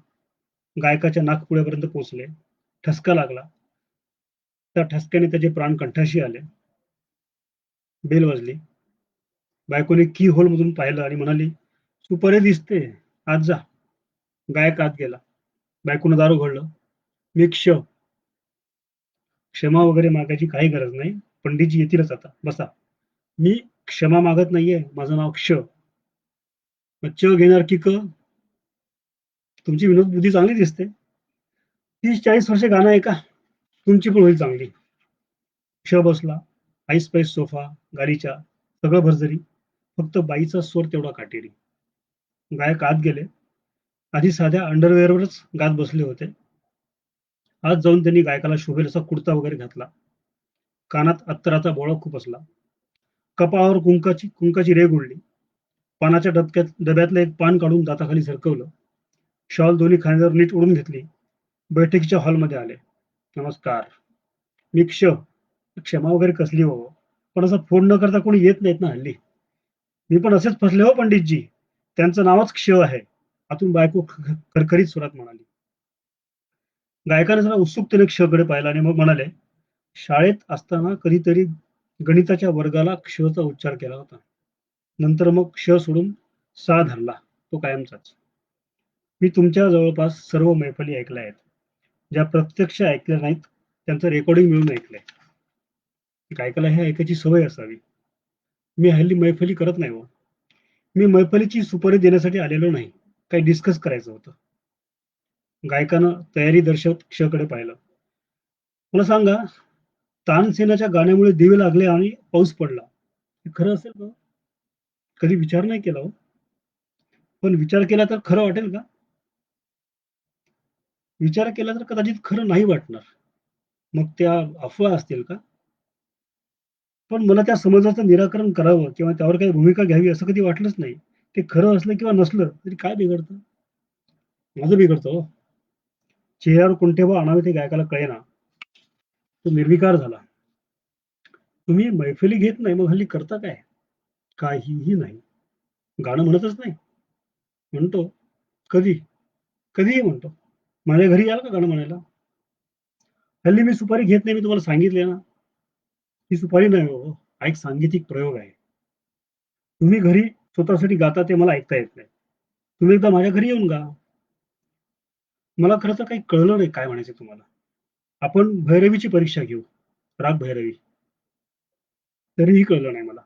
गायकाच्या नाकपुड्यापर्यंत पोहोचले. ठसका लागला. त्या ठसक्याने त्याचे प्राण कंठाशी आले. बेल वाजली. बायकोने की होल मधून पाहिलं आणि म्हणाली, सुपारी दिसते, आज जा. गायक आत गेला. बायकोनं दार उघडलं. मी क्षमा वगैरे मागायची काही गरज नाही. पंडितजी येतीलच आता, बसा. मी क्षमा मागत नाहीये, माझं नाव मग घेणार की तुमची विनोद बुद्धी चांगली दिसते. 30-40 वर्ष गाणं आहे का, तुमची पण होईल चांगली. बसला. आईस पाईस सोफा, गालीचा, सगळं भरजरी. फक्त बाईचा स्वर तेवढा काटेरी. गायक आत गेले. आधी साध्या अंडरवेअरवरच गात बसले होते. आज जाऊन त्यांनी गायकाला शोभेल असा कुर्ता वगैरे घातला. कानात अत्तराचा बोळा खूप असला. कपाळावर कुंकाची रेघ उडली. पानाच्या डब्यातलं एक पान काढून दाताखाली सरकवलं. शॉल दोन्ही खांद्यावर नीट ओढून घेतली. बैठकीच्या हॉलमध्ये आले. नमस्कार. मी क्षमा वगैरे कसली हो, पण असं फोन न करता कोणी येत नाहीत ना हल्ली. मी पण असेच फसले हो पंडितजी, त्यांचं नावच आहे. आतून बायको खरखरीत सुरात म्हणाली. गायकाने जरा उत्सुकतेने कडे पाहिला आणि मग म्हणाले, शाळेत असताना कधीतरी गणिताच्या वर्गाला चा उच्चार केला होता. नंतर मग सोडून सा धरला, तो कायमचाच. मी तुमच्या जवळपास सर्व मैफली ऐकल्या आहेत. ज्या प्रत्यक्ष ऐकल्या नाहीत त्यांचं रेकॉर्डिंग मिळून ऐकलंय. गायकाला हे ऐकायची सवय असावी. मी हल्ली मैफली करत नाही हो. मी मैफलीची सुपारी देण्यासाठी आलेलो नाही, काही डिस्कस करायचं होतं. गायकानं तयारी दर्शवत कडे पाहिलं. मला सांगा, तानसेनाच्या गाण्यामुळे दिवे लागले आणि पाऊस पडला, हे खरं असेल का? कधी विचार नाही केला हो. पण विचार केला तर खरं वाटेल का? विचार केला तर कदाचित खरं नाही वाटणार. मग त्या अफवा असतील का? पण मला त्या समजाचं निराकरण करावं किंवा त्यावर काही भूमिका घ्यावी असं कधी वाटलंच नाही. ते खरं असलं किंवा नसलं तरी काय बिघडतं? माझं बिघडतं हो. चेहऱ्यावर कोणते आणावे ते गायकाला कळेना. तो निर्विकार झाला. तुम्ही मैफिली घेत नाही, मग हल्ली करता काय? काहीही नाही. गाणं म्हणतच नाही. म्हणतो कधी कधीही म्हणतो. माझ्या घरी याल का गाणं म्हणायला? हल्ली मी सुपारी घेत नाही, मी तुम्हाला सांगितले ना. ही सुपारी नाही हो, हा एक सांगीतिक प्रयोग आहे. तुम्ही घरी स्वतःसाठी गाता ते मला ऐकता येत नाही. तुम्ही एकदा माझ्या घरी येऊन गा. मला खरं तर काही कळलं नाही काय म्हणायचं तुम्हाला. आपण भैरवीची परीक्षा घेऊ, राग भैरवी. तरीही कळलं नाही मला.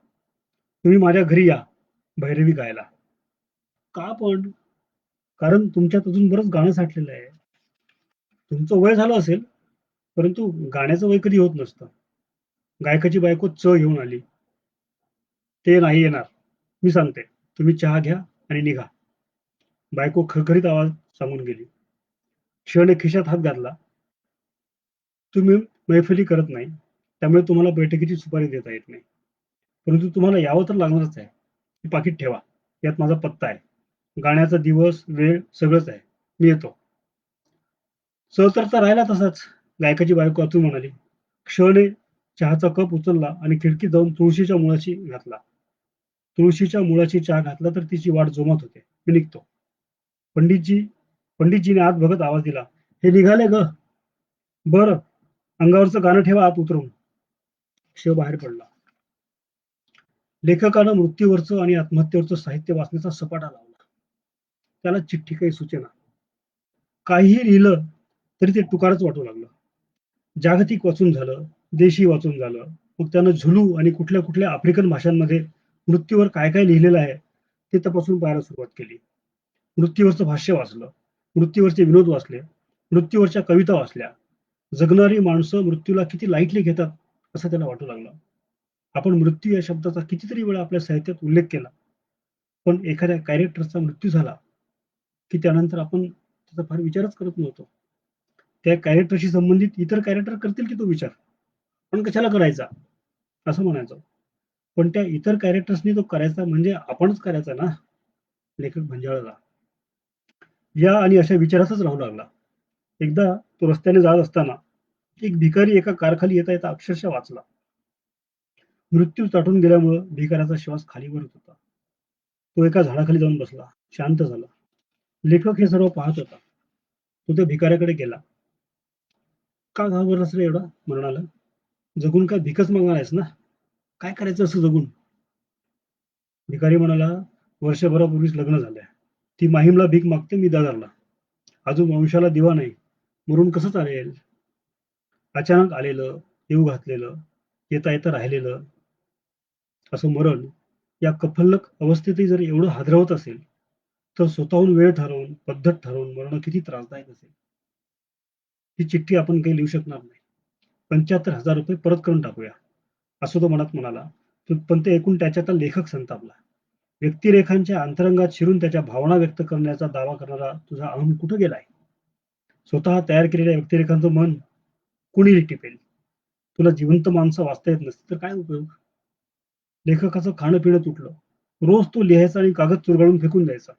तुम्ही माझ्या घरी या भैरवी गायला. का पण? कारण तुमच्यात अजून बरंच गाणं साठलेलं आहे. तुमचं वय झालं असेल, परंतु गाण्याचं वय कधी होत नसतं. गायकाची बायको घेऊन आली. ते नाही येणार. मी सांगते. तुम्ही चहा घ्या आणि निघा. बायको खरखरीत आवाज सांगून गेली. ने खिशात हात घातला. तुम्ही मैफिली करत नाही, त्यामुळे तुम्हाला बैठकीची सुपारी देता येत नाही. परंतु तुम्हाला यावं तर लागणारच आहे. हे पाकिट ठेवा. यात माझा पत्ता आहे. गाण्याचा दिवस, वेळ सगळंच आहे. मी येतो. सहतर तर राहिला तसाच. गायकाची बायको अतू म्हणाली. क्षणे चहाचा कप उचलला आणि खिडकीत जाऊन तुळशीच्या मुळाशी घातला. तुळशीच्या मुळाशी चहा घातला तर तिची वाट जोमत होते. मी निघतो. पंडितजी पंडितजीने आत बघत आवाज दिला. हे निघाले ग. बरं, अंगावरचं गाणं ठेवा आत उतरून. शिव बाहेर पडला. लेखकानं मृत्यूवरचं आणि आत्महत्येवरचं साहित्य वाचण्याचा सपाटा लावला. त्याला चिठ्ठी काही सुचेना. काहीही लिहिलं तरी ते टुकारच वाटू लागलं. जागतिक वाचून झालं, देशी वाचून झालं. मग त्यानं झुलू आणि कुठल्या कुठल्या आफ्रिकन भाषांमध्ये मृत्यूवर काय काय लिहिलेलं आहे ते तपासून पाहायला सुरुवात केली. मृत्यूवरचं भाष्य वाचलं, मृत्यूवरचे विनोद वाचले, मृत्यूवरच्या कविता वाचल्या. जगणारी माणसं मृत्यूला किती लाईटली घेतात असं त्याला वाटू लागलं. आपण मृत्यू या शब्दाचा कितीतरी वेळा आपल्या साहित्यात उल्लेख केला, पण एखाद्या कॅरेक्टरचा मृत्यू झाला की त्यानंतर आपण त्याचा फार विचारच करत नव्हतो. त्या कॅरेक्टरशी संबंधित इतर कॅरेक्टर करतील की तो विचार, पण कशाला करायचा असं म्हणायचं. पण त्या इतर कॅरेक्टर्सनी तो करायचा म्हणजे आपणच करायचा ना. लेखक भंजाळला. या आणि अशा विचारातच राहू लागला. एकदा तो रस्त्याने जात असताना एक भिकारी एका कारखाली येता येता अक्षरशः वाचला. मृत्यू चाटून गेल्यामुळं भिकाऱ्याचा श्वास खालीवर होत होता. तो एका झाडाखाली जाऊन बसला. शांत झाला. लेखक हे सर्व पाहत होता. तो त्या भिकाऱ्याकडे गेला. का घाबरलास रे एवढा? म्हणाला. जगून काय भिकच मागणार आहेस ना? काय करायचं असं जगून? भिकारी म्हणाला, वर्षभरापूर्वीच लग्न झालंय. ती माहीमला भीक मागते, मी दादरला. अजून वंशाला दिवा नाही. मरून कसं चालेल? अचानक आलेलं, येऊ घातलेलं, येता येता राहिलेलं असं मरण या कफल्लक अवस्थेतही जर एवढं हादरवत असेल, तर स्वतःहून वेळ ठरवून, पद्धत ठरवून मरणं किती त्रासदायक असेल. ही चिठ्ठी आपण काही लिहू शकणार नाही. 75,000 रुपये परत करून टाकूया, असं तो मनात म्हणाला. पण ते ऐकून त्याच्यातला लेखक संतापला. व्यक्तिरेखांच्या अंतरंगात शिरून त्याच्या भावना व्यक्त करण्याचा दावा करणारा तुझा अहम कुठं गेलाय? स्वतः तयार केलेल्या व्यक्तिरेखांचं मन कुणी टिपेल? तुला जिवंत माणसं वाचता येत नसतील तर काय उपयोग? लेखकाचं खाणं पिणं तुटलं. रोज तो लिहायचा आणि कागद चुरगाळून फेकून द्यायचा.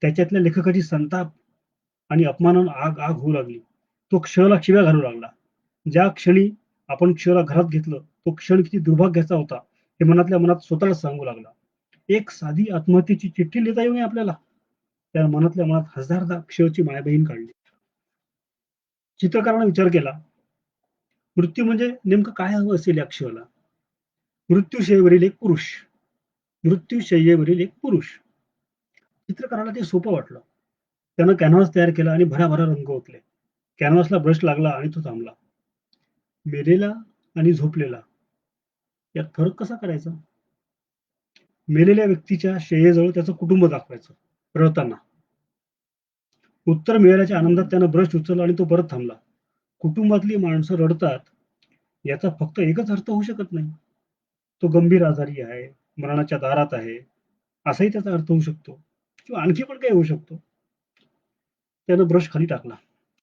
त्याच्यातल्या लेखकाची संताप आणि अपमानानं आग आग होऊ लागली. तो क्षला शिव्या घालू लागला. ज्या क्षणी आपण क्षला घरात घेतलं, तो क्षण किती दुर्भाग्याचा होता हे मनातल्या मनात स्वतःलाच सांगू लागला. एक साधी आत्महत्येची चिठ्ठी लिहिता येऊ नये आपल्याला. त्या मनातल्या मनात हजारदा क्षची मायबहीण काढली. चित्रकारानं विचार केला, मृत्यू म्हणजे नेमकं काय हवं असेल या क्षला? मृत्यूशय्येवरील एक पुरुष. मृत्यूशय्येवरील एक पुरुष. चित्रकाराला ते सोपं वाटलं. त्यानं कॅनव्हास तयार केला आणि भराभरा रंग ओतले. कॅनव्हासला ब्रश लागला आणि तो थांबला. मेलेला आणि झोपलेला यात फरक कसा करायचा? मेलेल्या व्यक्तीच्या शय्येजवळ त्याचं कुटुंब दाखवायचं, रडताना. उत्तर मिळाल्याच्या आनंदात त्यानं ब्रश उचलला आणि तो परत थांबला. कुटुंबातली माणसं रडतात याचा फक्त एकच अर्थ होऊ शकत नाही. तो गंभीर आजारी आहे, मरणाच्या दारात आहे, असाही त्याचा अर्थ होऊ शकतो. किंवा आणखी पण काही होऊ शकतो. त्यानं ब्रश खाली टाकला.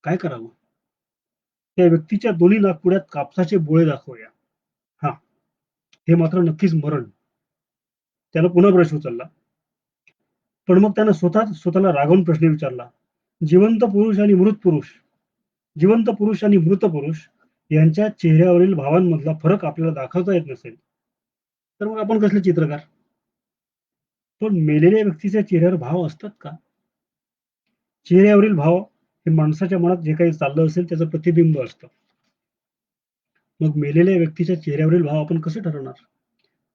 काय करावं? त्या व्यक्तीच्या दोन्ही नाकपुड्यात कापसाचे बोळे दाखवूया. हा, हे मात्र नक्कीच मरण. त्यानं पुन्हा ब्रश उचलला. पण मग त्यानं स्वतःला रागवून प्रश्न विचारला. जिवंत पुरुष आणि मृत पुरुष, जिवंत पुरुष आणि मृत पुरुष यांच्या चेहऱ्यावरील भावांमधला फरक आपल्याला दाखवता येत नसेल, तर मग आपण कसले चित्रकार? पण मेलेल्या व्यक्तीच्या चेहऱ्यावर भाव असतात का? चेहऱ्यावरील भाव हे माणसाच्या मनात जे काही चाललं असेल त्याचं प्रतिबिंब असतं. मग मेलेल्या व्यक्तीच्या चेहऱ्यावरील भाव आपण कसे ठरवणार?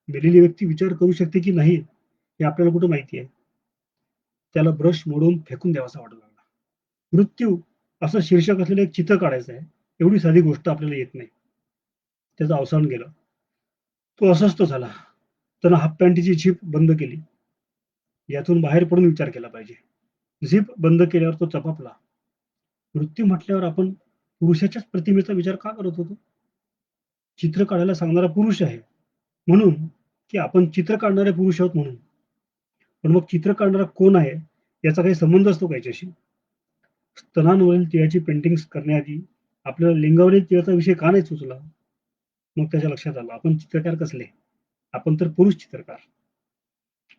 मेलेली व्यक्ती विचार करू शकते की नाही हे आपल्याला कुठं माहिती आहे? त्याला ब्रश मोडून फेकून द्यावासा वाटू लागला. मृत्यू असं शीर्षक असलेलं एक चित्र काढायचं आहे, एवढी साधी गोष्ट आपल्याला येत नाही. त्याचं अवसान गेलं. तो अस्वस्थ झाला. त्यानं हाफ पॅन्टीची झीप बंद केली. यातून बाहेर पडून विचार केला पाहिजे. झीप बंद केल्यावर तो चपापला. मृत्यू म्हटल्यावर आपण पुरुषाच्याच प्रतिमेचा विचार का करत होतो? चित्र काढायला सांगणारा पुरुष आहे म्हणून, की आपण चित्र काढणारे पुरुष आहोत म्हणून? पण मग चित्र काढणारा कोण आहे याचा काही संबंध असतो का याच्याशी? स्तनांवरील तिळाची पेंटिंग्स करण्याआधी आपल्याला लिंगावरील तिळाचा विषय का नाही सुचला? मग त्याच्या लक्षात आलं, आपण चित्रकार कसले? आपण तर पुरुष चित्रकार.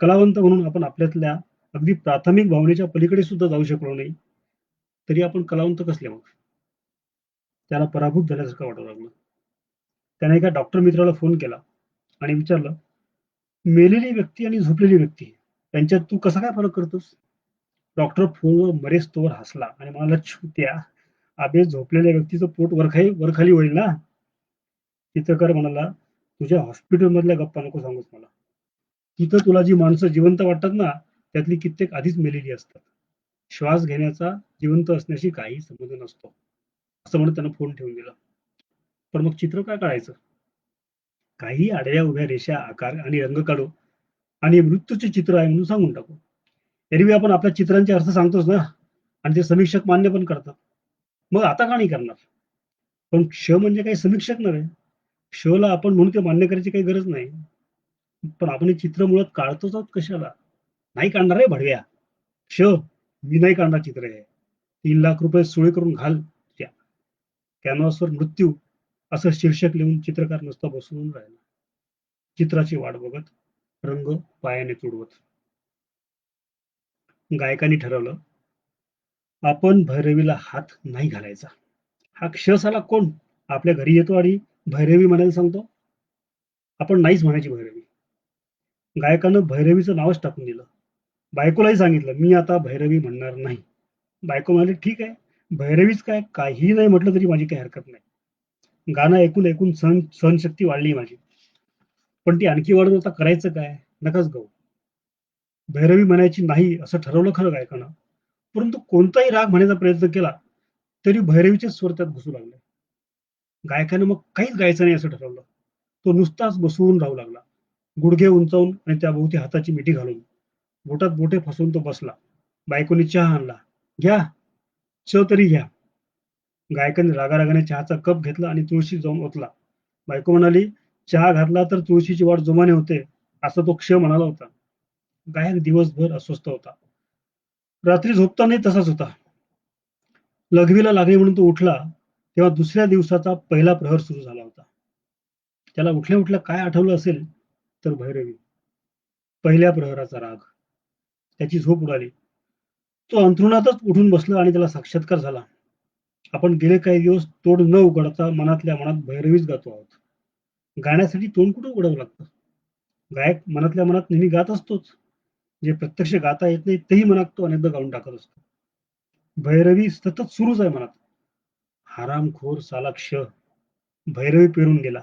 कलावंत म्हणून आपण आपल्यातल्या अगदी प्राथमिक भावनेच्या पलीकडे सुद्धा जाऊ शकलो नाही. तरी आपण कलावंत कसले मग? त्याला पराभूत झाल्यासारखं वाटू लागलं. त्याने एका डॉक्टर मित्राला फोन केला आणि विचारलं, मेलेली व्यक्ती आणि झोपलेली व्यक्ती यांच्यात तू कसा काय फरक करतोस? डॉक्टर फोनवर मरेस्तोवर हसला आणि म्हणाला, "छुत्या, अबे झोपलेल्या व्यक्तीचं पोट वरखाली होईल ना?" चित्रकार म्हणाला, "तुझ्या हॉस्पिटलमधल्या गप्पा नको सांगूस मला. तिथं तुला जी माणसं जिवंत वाटतात ना, त्यातली कित्येक आधीच मेलेली असतात. श्वास घेण्याचा जिवंत असण्याशी काही संबंध नसतो." असं म्हणत त्यानं फोन ठेवून दिला. पण मग चित्र काय काढायचं? काही आडव्या उभ्या रेषा, आकार आणि रंग काढू आणि मृत्यूचे चित्र आहे म्हणून सांगून टाकू. एरवी आपण आपल्या चित्रांचे अर्थ सांगतोच ना आणि ते समीक्षक मान्य पण करतात. मग आता का नाही करणार? पण क्ष म्हणजे काही समीक्षक नव्हे. क्षला आपण म्हणून ते मान्य करायची काही गरज नाही. पण आपण हे चित्र मुळात काढतोच आहोत कशाला? नाही काढणार रे भडव्या. क्ष, मी नाही काढणार चित्र हे. 3,00,000 रुपये सोळे करून घाल त्या. कॅनव्हासवर मृत्यू असं शीर्षक लिहून चित्रकार नुसता बसून राहिला. चित्राची वाट बघत, रंग पायाने तुडवत. गायकांनी ठरवलं, आपण भैरवीला हात नाही घालायचा. हा क्ष साला कोण आपल्या घरी येतो आणि भैरवी म्हणायला सांगतो? आपण नाहीच म्हणायची भैरवी. गायकानं भैरवीचं नावच टाकून दिलं. बायकोलाही सांगितलं, मी आता भैरवी म्हणणार नाही. बायको म्हणाली, ठीक आहे, भैरवीच काय, काहीही नाही म्हटलं तरी माझी काही हरकत नाही. गाणं ऐकून ऐकून सहनशक्ती वाढली माझी. पण ती आणखी वाढत होता, करायचं काय? नकाच गाऊ. भैरवी म्हणायची नाही असं ठरवलं खरं गायकानं. परंतु कोणताही राग म्हणण्याचा प्रयत्न केला तरी भैरवीचे स्वर त्यात घुसू लागले. गायकानं मग काहीच गायचं नाही असं ठरवलं. तो नुसताच बसवून राहू लागला. गुडघे उंचावून आणि त्याभोवती हाताची मिठी घालून बोटात बोटे फसवून तो बसला. बायकोनी चहा आणला. घ्या, तरी घ्या. गायकाने रागारागाने चहाचा कप घेतला आणि तुळशी जाऊन ओतला. बायको म्हणाली, चहा घातला तर तुळशीची वाट जोमाने होते, असा तो क्ष म्हणाला होता. गायक दिवसभर अस्वस्थ होता. रात्री झोपतानाही तसाच होता. लघवीला लागली म्हणून तो उठला, तेव्हा दुसऱ्या दिवसाचा पहिला प्रहर सुरू झाला होता. त्याला उठल्या उठल्या काय आठवलं असेल तर भैरवी. पहिल्या प्रहराचा राग. त्याची झोप उडाली. तो अंथरुणातच उठून बसला आणि त्याला साक्षात्कार झाला. आपण गेले काही दिवस तोंड न उघडता मनातल्या मनात भैरवीच गातो आहोत. गाण्यासाठी तोंड कुठं उघडावं लागतं? गायक मनातल्या मनात नेहमी गात असतोच. जे प्रत्यक्ष गाता येत नाही तेही मनात तो अनेकदा गाऊन टाकत असतो. भैरवी सतत सुरूच आहे मनात. हरामखोर साला क्ष. भैरवी पेरून गेला.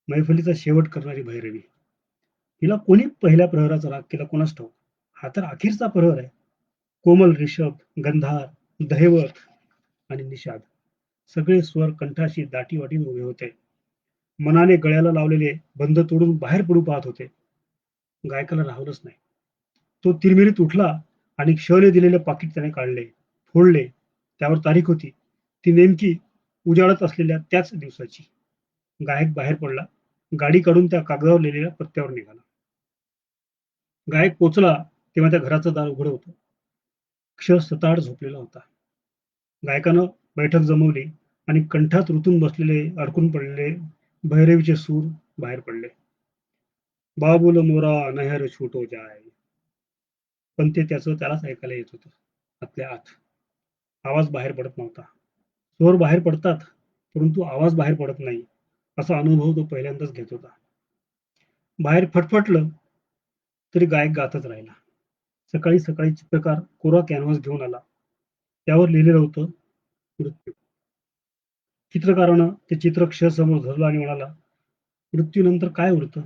मैफलीचा शेवट करणारी भैरवी. हिला कोणी पहिल्या प्रहराचा राग केला कोणास ठाऊक. हा तर अखेरचा प्रहर आहे. कोमल ऋषभ, गंधार, दैवत आणि निषाद सगळे स्वर कंठाशी दाटीवाटीने उभे होते. मनाने गळ्याला लावलेले बंध तोडून बाहेर पडू पाहत होते. गायकाला राहवलंच नाही. तो तिरमिरीत उठला आणि क्षने दिलेले पाकिट त्याने काढले, फोडले. त्यावर तारीख होती. ती नेमकी उजाडत असलेल्या त्याच दिवसाची. गायक बाहेर पडला. गाडी काढून त्या कागदावर लिहिलेल्या पत्त्यावर निघाला. गायक पोचला तेव्हा त्या घराचं दार उघडं होतं. क्ष सताड झोपलेला होता. गायकानं बैठक जमवली आणि कंठात रुतून बसलेले, अडकून पडलेले भैरवीचे सूर बाहेर पडले. बाबूल मोरा नहर छूटो जाय. पण ते त्यालाच ऐकायला येत होतं. आतल्या आत. आवाज बाहेर पडत नव्हता. स्वर बाहेर पडतात, परंतु आवाज बाहेर पडत नाही. असा अनुभव तो पहिल्यांदाच घेत होता. बाहेर फटफटलं तरी गायक गातच राहिला. सकाळी सकाळी चित्रकार कोरा कॅनव्हास घेऊन आला. त्यावर लिहिलेलं होतं, मृत्यू. चित्रकारानं ते चित्र क्षसमोर धरलं आणि म्हणाला, मृत्यूनंतर काय उरतं?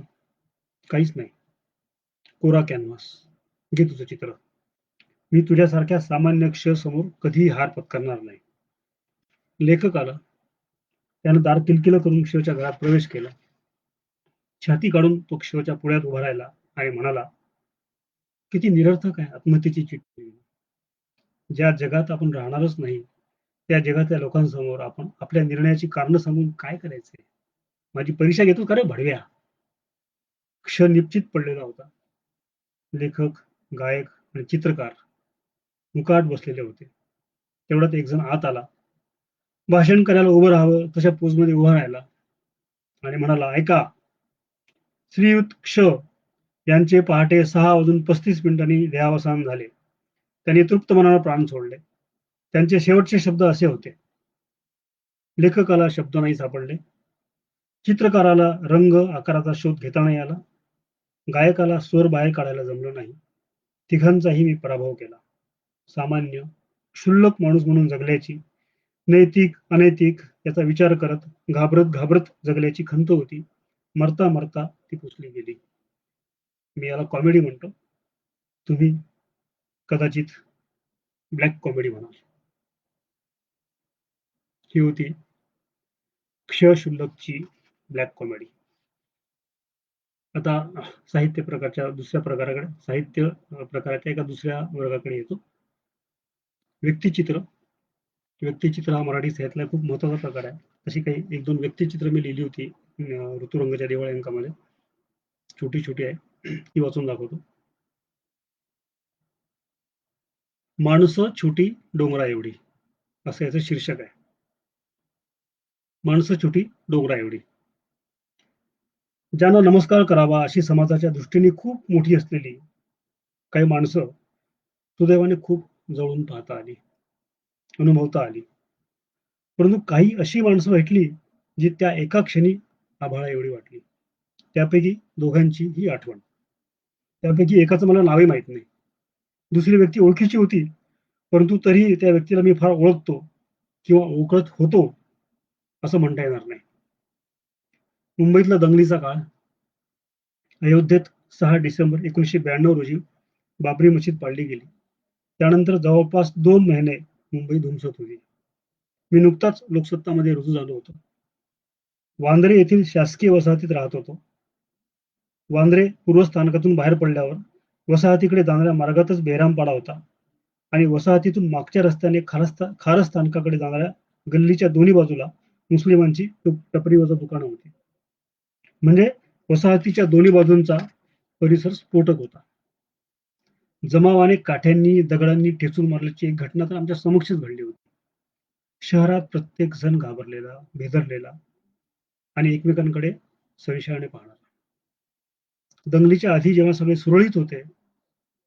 काहीच नाही. कोरा कॅनव्हास. घे तुझं चित्र. मी तुझ्यासारख्या सामान्य क्ष समोर कधीही हार पत्करणार नाही. लेखक आला. त्यानं दार किलकिलं करून क्षच्या घरात प्रवेश केला. छाती काढून तो क्षच्या पुढ्यात उभा राहिला आणि म्हणाला, किती निरर्थक आहे आत्महत्येची चिठ्ठी. ज्या जगात आपण राहणारच नाही, त्या जगातल्या लोकांसमोर आपण आपल्या निर्णयाची कारणं सांगून काय करायचंय? माझी परीक्षा घेतो का रे भडव्या? क्ष निश्चित पडलेला होता. लेखक, गायक आणि चित्रकार मुकाट बसलेले होते. तेवढ्यात एक जण आत आला. भाषण करायला उभं राहावं तशा पोजमध्ये उभा राहिला आणि म्हणाला, ऐका, श्रीयुत क्ष यांचे पहाटे 6:35 देहावसान झाले. त्यांनी तृप्त मनानं प्राण सोडले. त्यांचे शेवटचे शब्द असे होते, लेखकाला शब्द नाही सापडले, चित्रकाराला रंग आकाराचा शोध घेता नाही आला, गायकाला स्वर बाहेर काढायला जमलं नाही. तिघांचाही मी पराभव केला. सामान्य क्षुल्लक माणूस म्हणून जगल्याची, नैतिक अनैतिक याचा विचार करत घाबरत घाबरत जगल्याची खंत होती. मरता मरता ती पुसली गेली. मी याला कॉमेडी म्हणतो, तुम्ही कदाचित ब्लॅक कॉमेडी म्हणाल. ही होती क्षशुल्लकची ब्लॅक कॉमेडी. आता साहित्य प्रकाराच्या एका दुसऱ्या वर्गाकडे येतो. व्यक्तिचित्र. व्यक्तिचित्र हा मराठी साहित्यातला खूप महत्वाचा प्रकार आहे. अशी काही 1-2 व्यक्तिचित्र मी लिहिली होती ऋतुरंगच्या दिवाळी अंकामध्ये. छोटी छोटी आहे, ती वाचून दाखवतो. माणसं छोटी डोंगरा एवढी, असं याचं शीर्षक आहे. माणसं छोटी डोंगरा एवढी. ज्यांना नमस्कार करावा अशी समाजाच्या दृष्टीने खूप मोठी असलेली काही माणसं सुदैवाने खूप जवळून पाहता आली, अनुभवता आली. परंतु काही अशी माणसं भेटली जी त्या एका क्षणी आभाळा एवढी वाटली. त्यापैकी दोघांची ही आठवण. त्यापैकी एकाचं मला नावही माहित नाही. दुसरी व्यक्ती ओळखीची होती, परंतु तरीही त्या व्यक्तीला मी फार ओळखतो किंवा ओळखत होतो असं म्हणता येणार नाही. मुंबईतला दंगलीचा काळ. अयोध्येत 6 डिसेंबर 1992 रोजी बाबरी मशीद पाडली गेली. त्यानंतर जवळपास 2 महिने मुंबई धुमसत होती. मी नुकताच लोकसत्तामध्ये रुजू झालो होतो. वांद्रे येथील शासकीय वसाहतीत राहत होतो. वांद्रे पूर्वस्थानकातून बाहेर पडल्यावर वसाहतीकडे जाणाऱ्या मार्गातच बेरामपाडा होता आणि वसाहतीतून मागच्या रस्त्याने खारस्थानकाकडे जाणाऱ्या गल्लीच्या दोन्ही बाजूला मुस्लिमांची टपरीवजा दुकानं होती. म्हणजे वसाहतीच्या दोन्ही बाजूंचा परिसर स्फोटक होता. जमावाने काठ्यांनी दगडांनी ठेचून मारल्याची एक घटना तर आमच्या समक्षच घडली होती. शहरात प्रत्येक जण घाबरलेला, भेदरलेला आणि एकमेकांकडे संशयाने पाहणारा. दंगलीच्या आधी जेव्हा सगळे सुरळीत होते,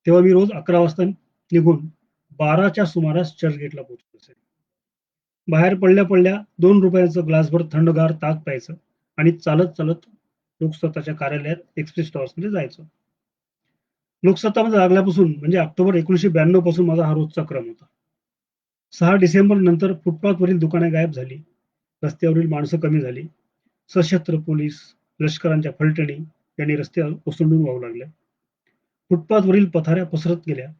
तेव्हा मी रोज 11 वाजता निघून 12च्या सुमारास चर्चगेटला पोहोचत असे. बाहेर पडल्या पडल्या 2 रुपयाचं ग्लासभर थंडगार ताक प्यायचं आणि चालत चालत लोकसत्ताच्या कार्यालयात एक्सप्रेस टॉवर्समध्ये जायचं. लोकसत्तामध्ये लागल्यापासून म्हणजे ऑक्टोबर 1992 पासून माझा हा रोजचा क्रम होता. 6 डिसेंबर नंतर फुटपाथवरील दुकाने गायब झाली. रस्त्यावरील माणसं कमी झाली. सशस्त्र पोलीस, लष्करांच्या फलटणी यांनी रस्ते ओसंडून वाहू लागले. फुटपाथवरील पथाऱ्या पसरत गेल्या.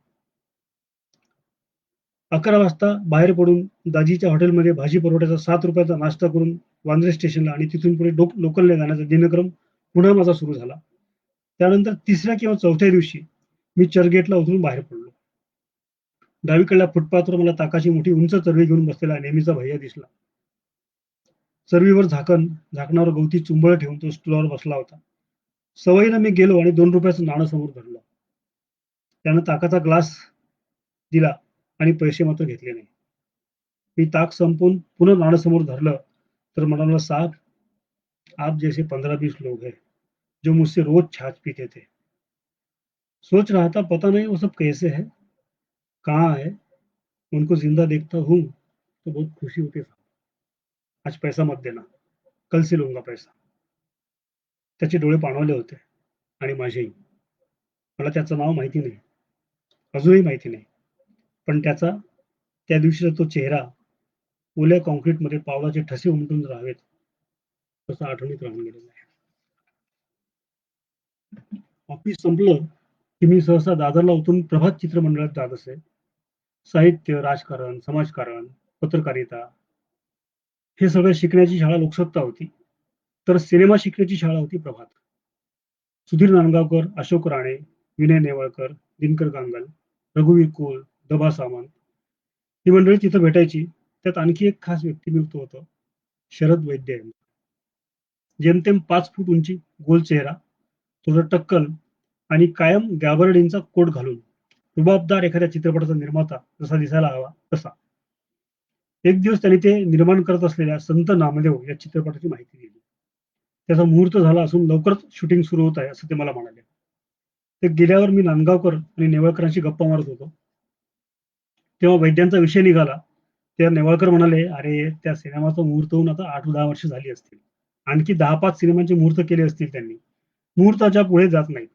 11 वाजता बाहेर पडून दाजीच्या हॉटेलमध्ये भाजी पुरवठ्याचा 7 रुपयाचा नाश्ता करून वांद्रे स्टेशनला आणि तिथून पुढे लोकलने जाण्याचा दिनक्रम पुन्हा माझा सुरू झाला. त्यानंतर 3ऱ्या किंवा 4थ्या दिवशी मी चर्चगेटला उतरून बाहेर पडलो. डावीकडल्या फुटपाथवर मला ताकाची मोठी उंच चरवी घेऊन बसलेला नेहमीचा भैया दिसला. चरवीवर झाकणावर गवती चुंबळ ठेवून तो स्टूलवर बसला होता. सवयीनं मी गेलो आणि 2 रुपयाचं नाणं समोर धरलं. त्यानं ताकाचा ग्लास दिला आणि पैसे मात्र घेतले नाही. मी ताक संपवून पुन्हा नाणं समोर धरलं तर म्हणाला, साहब आप जैसे 15-20 लोग हैं जो मुझसे रोज छाछ पीते थे. सोच रहा था पता नहीं वो सब कैसे है, कहाँ है. उनको जिंदा देखता हूँ तो बहुत खुशी होती है. आज पैसा मत देना, कल से लूंगा पैसा. त्याचे डोळे पाणवले होते आणि माझेही. मला त्याचं नाव माहिती नाही, अजूनही माहिती नाही, पण त्याचा त्या दिवशीचा तो चेहरा ओल्या कॉन्क्रीटमध्ये पावलाचे ठसे उमटून राहावेत तसा आठवणीत राहून गेलेला आहे. ऑफिस संपलं की मी सहसा दादरला उतरून प्रभात चित्रमंडळात जात असे. साहित्य, राजकारण, समाजकारण, पत्रकारिता हे सगळं शिकण्याची शाळा लोकसत्ता होती, तर सिनेमा शिकण्याची शाळा होती प्रभात. सुधीर नांदगावकर, अशोक राणे, विनय नेवळकर, दिनकर गांगल, रघुवीर कोल, दबा सामंत ही मंडळी तिथं भेटायची. त्यात आणखी एक खास व्यक्तिमत्व होतं, शरद वैद्य यांचं. जेमतेम 5 फूट उंची, गोल चेहरा, थोडं टक्कल आणि कायम गॅबर्डीनचा कोट घालून रुबाबदार एखाद्या चित्रपटाचा निर्माता जसा दिसायला हवा तसा. एक दिवस त्यांनी ते निर्माण करत असलेल्या संत नामदेव या चित्रपटाची माहिती दिली. त्याचा मुहूर्त झाला असून लवकरच शूटिंग सुरू होत आहे असं ते मला म्हणाले. ते गेल्यावर मी नांदगावकर आणि नेवळकरांशी गप्पा मारत होतो. तेव्हा वैद्यांचा विषय निघाला त्या नेवाळकर म्हणाले, "अरे, त्या सिनेमाचा मुहूर्त होऊन आता 8-10 वर्ष झाली असतील. आणखी 10-5 सिनेमांचे मुहूर्त केले असतील त्यांनी. मुहूर्ताच्या पुढे जात नाहीत.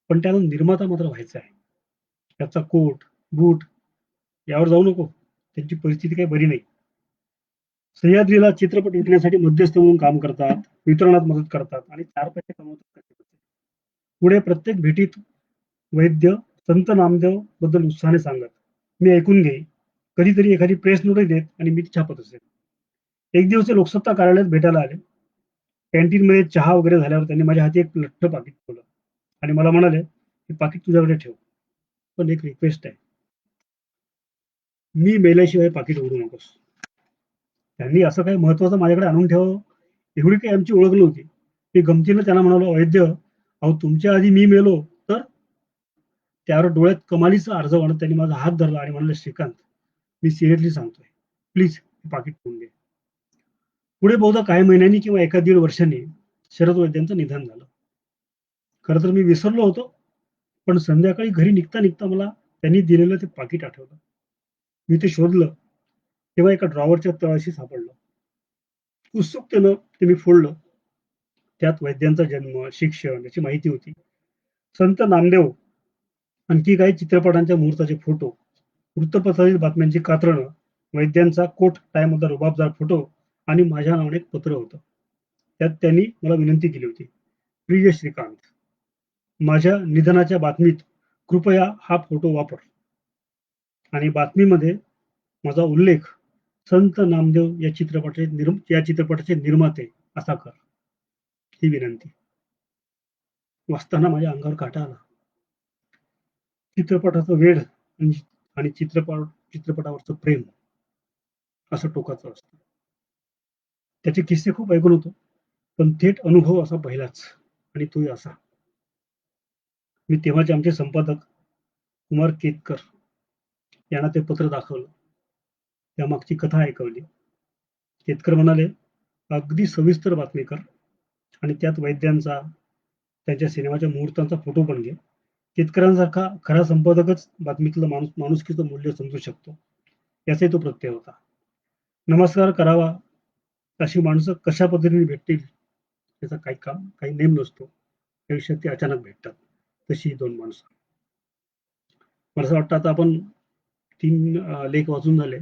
पण त्याला निर्माता मात्र व्हायचा आहे. त्याचा कोट, बूट यावर जाऊ नको. त्यांची परिस्थिती काही बरी नाही. सह्याद्रीला चित्रपट विकण्यासाठी मध्यस्थ म्हणून काम करतात, वितरणात मदत करतात आणि 4 पैसे कमवतात कसे-बसे. पुढे प्रत्येक भेटीत वैद्य संत नामदेव बद्दल उत्साहाने सांगत, मी ऐकून घेई. कधीतरी एखादी प्रेस नोटही देत आणि मी ती छापत असे. एक दिवस ते लोकसत्ता कार्यालयात भेटायला आले. कॅन्टीनमध्ये चहा वगैरे झाल्यावर त्यांनी माझ्या हाती एक लठ्ठ पाकिट ठेवलं आणि मला म्हणाले, "हे पाकिट तुझ्याकडे ठेव. पण एक रिक्वेस्ट आहे. मी मेल्याशिवाय पाकिट उघडू नकोस." त्यांनी असं काही महत्वाचं माझ्याकडे आणून ठेवावं एवढी काही आमची ओळख नव्हती. मी गमतीनं त्यांना म्हणालो, "वैद्य, अहो तुमच्या आधी मी मेलो तर?" त्यावर डोळ्यात कमालीचा अर्ज आणत त्यांनी माझा हात धरला आणि म्हणाले, "श्रीकांत, मी सिरियसली सांगतोय. प्लीज हे पाकिट ठेवून घे." पुढे बहुधा काही महिन्यांनी किंवा 1-1.5 वर्षांनी शरद वैद्यांचं निधन झालं. खरं तर मी विसरलो होतो. पण संध्याकाळी घरी निघता मला त्यांनी दिलेलं ते पाकिट आठवलं. मी ते शोधलं. तेव्हा एका ड्रॉवरच्या तळाशी सापडलं. उत्सुकतेनं ते मी फोडलं. त्यात वैद्यांचा जन्म, शिक्षण याची माहिती होती. संत नामदेव, आणखी काही चित्रपटांच्या मुहूर्ताचे फोटो, वृत्तपत्रातील बातम्यांची कात्रणं, वैद्यांचा कोट टायमधला रुबाबदार फोटो आणि माझ्या नावाने एक पत्र होतं. त्यात त्यांनी मला विनंती केली होती, "प्रिय श्रीकांत, माझ्या निधनाच्या बातमीत कृपया हा फोटो वापर आणि बातमीमध्ये माझा उल्लेख संत नामदेव या चित्रपटाचे निर्माते असा कर." ही विनंती वाचताना माझ्या अंगावर काटा आला. चित्रपटाचं वेड आणि चित्रपटावरचं प्रेम असं टोकाचं असतं. त्याचे किस्से खूप ऐकून होतो, पण थेट अनुभव असा पहिलाच आणि तोही असा. मी तेव्हाचे आमचे संपादक कुमार केतकर यांना ते पत्र दाखवलं. त्यामागची कथा ऐकवली. केतकर म्हणाले, "अगदी सविस्तर बातमी कर आणि त्यात वैद्यांचा, त्यांच्या सिनेमाच्या मुहूर्तांचा फोटो पण घे." केतकरांसारखा खरा संपादकच बातमीतलं माणुसकीचं मूल्य समजू शकतो, याचाही तो प्रत्यय होता. नमस्कार करावा अशी माणसं कशा पद्धतीने भेटतील याचा काही नेम नसतो. आयुष्यात ते अचानक भेटतात. तशी ही 2 माणसं. मला असं वाटतं आता आपण 3 लेख वाचून झाले.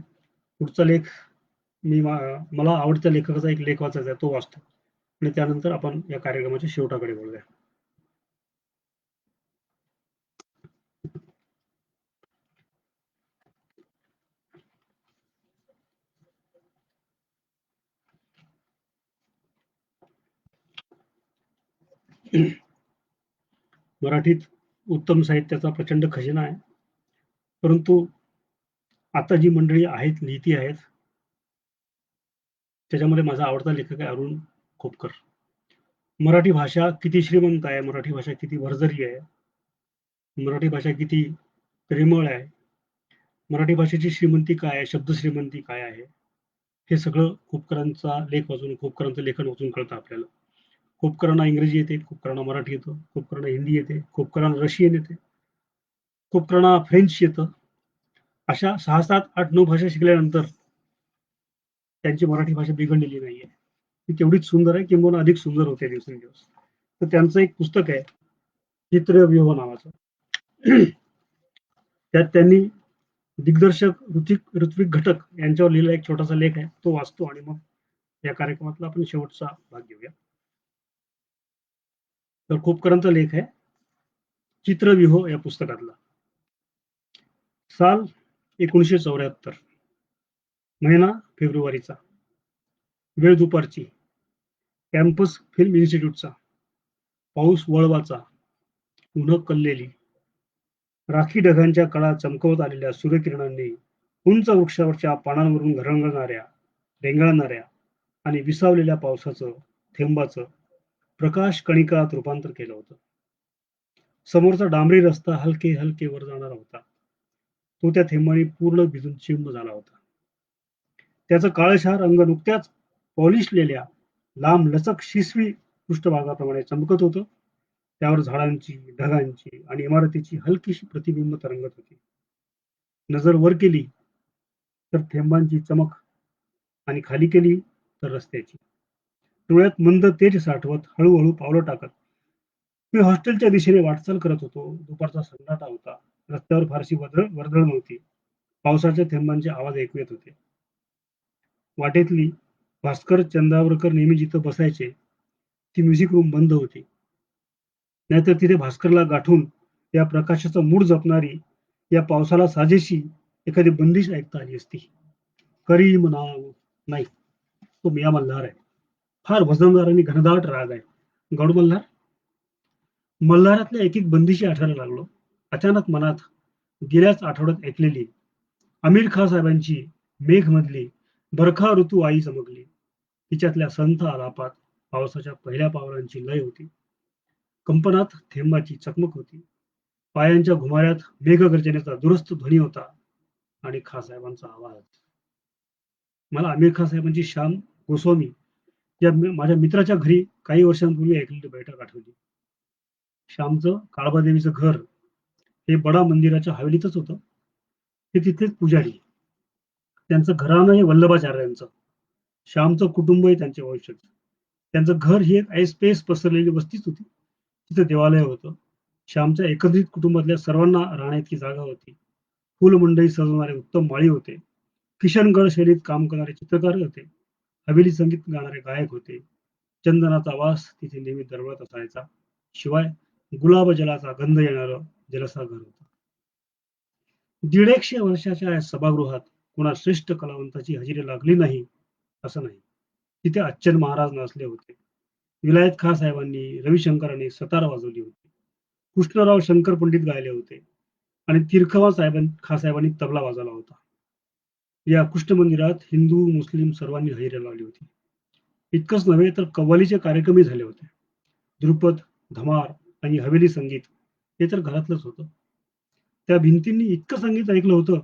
पुढचा लेख मला आवडत्या लेखकाचा एक लेख वाचायचा आहे, तो वाचतो आणि त्यानंतर आपण या कार्यक्रमाच्या शेवटाकडे वळूया. मराठीत उत्तम साहित्याचा प्रचंड खजिना आहे. परंतु आता जी मंडळी आहेत, लिहिती आहेत, त्याच्यामध्ये माझा आवडता लेखक आहे अरुण खोपकर. मराठी भाषा किती श्रीमंत आहे, मराठी भाषा किती भरजरी आहे, मराठी भाषा किती प्रेमळ आहे, मराठी भाषेची श्रीमंती काय आहे, शब्द श्रीमंती काय आहे, हे सगळं खोपकरांचा लेख वाचून, खोपकरांचं लेखन वाचून कळतं आपल्याला. खोपकरांना इंग्रजी येते, खोपकरांना मराठी येतं, खोपकरांना हिंदी येते, खोपकरांना रशियन येते, खोपकरांना फ्रेंच येतं. अशा 6, 7, 8, 9 भाषा शिकल्यानंतर त्यांची मराठी भाषा बिघडलेली नाहीये. ती तेवढीच सुंदर आहे, किंबहुना अधिक सुंदर होते दिवसेंदिवस. तर त्यांचं एक पुस्तक आहे, चित्रव्यूह नावाचं. त्यात त्यांनी दिग्दर्शक ऋत्विक घटक यांच्यावर लिहिलेला एक छोटासा लेख आहे, तो वाचतो आणि मग या कार्यक्रमातला आपण शेवटचा भाग घेऊया. तर खोपकरांचा लेख आहे, चित्रव्यूह या पुस्तकातला. साल 1974, महिना फेब्रुवारीचा, वेळ दुपारची, कॅम्पस फिल्म इन्स्टिट्यूटचा, पाऊस वळवाचा, उन्हं कललेली, राखी ढगांच्या कळा चमकवत आलेल्या सूर्यकिरणांनी उंच वृक्षावरच्या पानांवरून रेंगाळणाऱ्या आणि विसावलेल्या पावसाचं थेंबाचं प्रकाश कणिकात रूपांतर केलं होतं. समोरचा डांबरी रस्ता हलके हलके वर जाणारा होता. तो त्या थेंबांनी पूर्ण भिजून चिंब झाला होता. त्याचं काळशार अंग नुकत्याच पॉलिशलेल्या लांब लचक शिसवी पृष्ठभागाप्रमाणे चमकत होतं. त्यावर झाडांची, ढगांची आणि इमारतीची हलकीशी प्रतिबिंब तरंगत होती. नजर वर केली तर थेंबांची चमक आणि खाली केली तर रस्त्याची. डोळ्यात मंद तेज साठवत हळूहळू पावलं टाकत मी हॉस्टेलच्या दिशेने वाटचाल करत होतो. दुपारचा सन्नाटा होता. रस्त्यावर फारशी वर्दळ नव्हती. पावसाच्या थेंबांचे आवाज ऐकू येत होते. वाटेतली भास्कर चंदावरकर नेहमी जिथं बसायचे ती म्युझिक रूम बंद होती. नाहीतर तिथे भास्करला गाठून या प्रकाशाचा मूड जपणारी, या पावसाला साजेशी एखादी बंदिश ऐकता आली असती. करीम नाव नाही, तो मिया मल्हार आहे. फार वजनदार आणि घनदाट राग आहे. गौड मल्हार. मल्हारातल्या एक एक बंदिशी आठवायला लागलो. अचानक मनात गेल्याच आठवड्यात ऐकलेली आमिर खान साहेबांची मेघमधली बरखा ऋतू आई चमकली. तिच्यातल्या संथ आलापात पावसाच्या पहिल्या पावलांची लय होती. कंपनात थेंबाची चकमक होती. पायांच्या घुमाऱ्यात मेघगर्जनेचा दुरस्त ध्वनी होता आणि खासाहेबांचा आवाज. मला आमिर खान साहेबांची श्याम गोस्वामी या माझ्या मित्राच्या घरी काही वर्षांपूर्वी ऐकलेली बैठक आठवली. श्यामचं काळबादेवीचं घर हे बडा मंदिराच्या हवेलीतच होतं. ते तिथलेच पुजारी. त्यांचं घराणं हे वल्लभाचार्यांचं. श्यामचं कुटुंबही त्यांचे वंशज. त्यांचं घर ही एक ऐसपैस पसरलेली वस्तीच होती. तिथं देवालय होतं. श्यामच्या एकत्रित कुटुंबातल्या सर्वांना राहण्याची जागा होती. फुलमंडई सजवणारे उत्तम माळी होते. किशनगड शैलीत काम करणारे चित्रकार होते. हवेली संगीत गाणारे गायक होते. चंदनाचा वास तिथे नेहमी दरवळत असायचा. शिवाय गुलाब जलाचा गंध येणारं जलसाघर होतं. 150 वर्षाच्या या सभागृहात कोणा श्रेष्ठ कलावंताची हजेरी लागली नाही असं नाही. तिथे अच्चन महाराज नाचले होते. विलायत खान साहेबांनी, रविशंकरांनी सतार वाजवली होती. कृष्णराव शंकर पंडित गायले होते आणि तीरखवा खान साहेबांनी तबला वाजवला होता. या कृष्ण मंदिरात हिंदू मुस्लिम सर्वांनी हजेरी लावली होती. इतकंच नव्हे तर कव्वालीचे कार्यक्रमही झाले होते. ध्रुपद, धमार आणि हवेली संगीत हे तर घरातलंच होतं. त्या भिंतींनी इतकं संगीत ऐकलं होतं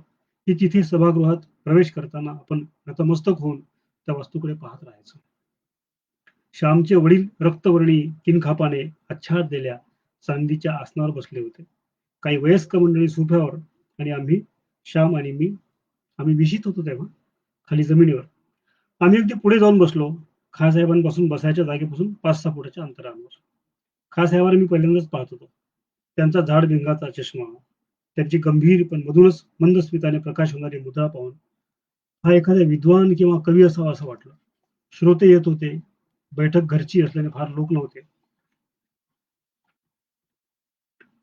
की तिथे सभागृहात प्रवेश करताना आपण नतमस्तक होऊन त्या वस्तूकडे पाहत राहायचो. श्यामचे वडील रक्तवर्णी किनखापाने आच्छादलेल्या चांदीच्या आसनावर बसले होते. काही वयस्क मंडळी सोफ्यावर आणि श्याम आणि मी विशीत होतो तेव्हा खाली जमिनीवर. आम्ही अगदी पुढे जाऊन बसलो. खासाहेबांपासून बसायच्या जागेपासून 5-6 फुटाच्या अंतरावर. खासाहेबांना मी पहिल्यांदाच पाहत होतो. त्यांचा जाड भिंगाचा चष्मा, त्यांची गंभीर पण मधूनच मंद स्मिताने प्रकाश होणारी मुद्रा पाहून हा एखादा विद्वान किंवा कवी असावा असं वाटलं. श्रोते येत होते. बैठक घरची असल्याने फार लोक नव्हते.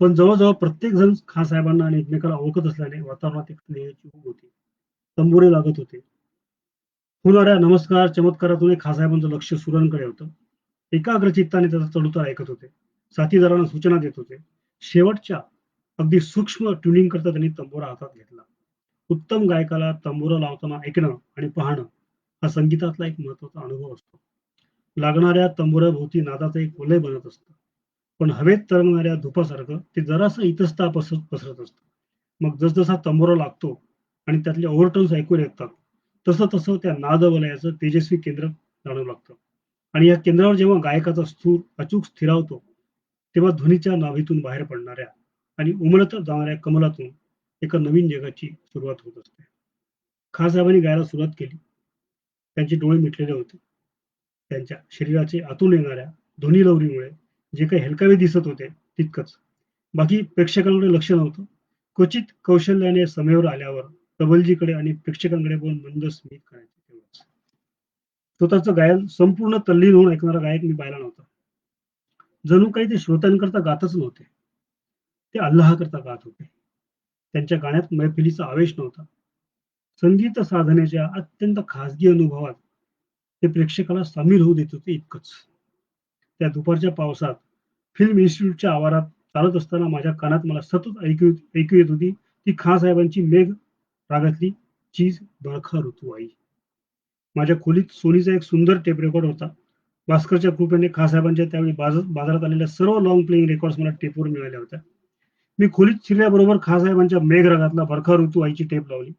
पण जवळजवळ प्रत्येक जण खासाहेबांना आणि एकमेकाला ओळखत असल्याने वातावरणात एक स्नेहाची ऊब होती. तंबोरे लागत होते. होणाऱ्या नमस्कार चमत्कारातून खासाहेबांचं लक्ष सुरांकडे होतं. एकाग्र चित्ताने त्याचा चढउतार ऐकत होते. साथीदारांना सूचना देत होते. शेवटच्या अगदी सूक्ष्म ट्युनिंग करता त्यांनी तंबोरा हातात घेतला. उत्तम गायकाला तंबोरा लावताना ऐकणं आणि पाहणं हा संगीतातला एक महत्वाचा अनुभव असतो. लागणाऱ्या तंबोऱ्याभोवती नादाचं एक वलय बनत असतं. पण हवेत तरंगणाऱ्या धुपासारखं ते जरासं इतस्ता पसरत असतं. मग जसजसा तंबोरा लागतो आणि त्यातले ओव्हरटोन्स ऐकू येतात तसं तसं त्या नादवलयाचं तेजस्वी केंद्र जाणवू लागतं. आणि या केंद्रावर जेव्हा गायकाचा सूर अचूक स्थिरावतो तेव्हा ध्वनीच्या नाभीतून बाहेर पडणाऱ्या आणि उमलत जाणाऱ्या कमलातून एका नवीन जगाची सुरुवात होत असते. खासाहेबांनी गायला सुरुवात केली. त्यांचे डोळे मिटलेले होते. त्यांच्या शरीराचे आतून येणाऱ्या ध्वनिलहरीमुळे जे काही हेलकावे दिसत होते तितकंच. बाकी प्रेक्षकांकडे लक्ष नव्हतं. क्वचित कौशल्याने समेवर आल्यावर तबलजीकडे आणि प्रेक्षकांकडे बघून मंद स्मित करायचे तेवढंच. स्वतःचं गायन संपूर्ण तल्लीन होऊन ऐकणारा गायक मी पाहिला नव्हता. जणू काही ते श्रोत्यांकरता गातच नव्हते. ते अल्लाहकरता गात होते. त्यांच्या गाण्यात मैफिलीचा आवेश नव्हता. संगीत साधनेच्या अत्यंत खासगी अनुभवात ते प्रेक्षकाला सामील होऊ देत होते इतकंच. त्या दुपारच्या पावसात फिल्म इन्स्टिट्यूटच्या आवारात चालत असताना माझ्या कानात मला सतत ऐकू येत होती ती खासाहेबांची मेघ रागातली चीज बरखा ऋतू आई. माझ्या खोलीत सोनीचा एक सुंदर टेप रेकॉर्ड होता. भास्करच्या कृपेने खासाहेबांच्या त्यावेळी बाजारात आलेल्या सर्व लॉंग प्लेइंग रेकॉर्ड्स मला टेपवर मिळाल्या होत्या. मी खोलीत शिरल्याबरोबर खासाहेबांच्या मेघ रागातला बरखा ऋतू आईची टेप लावली.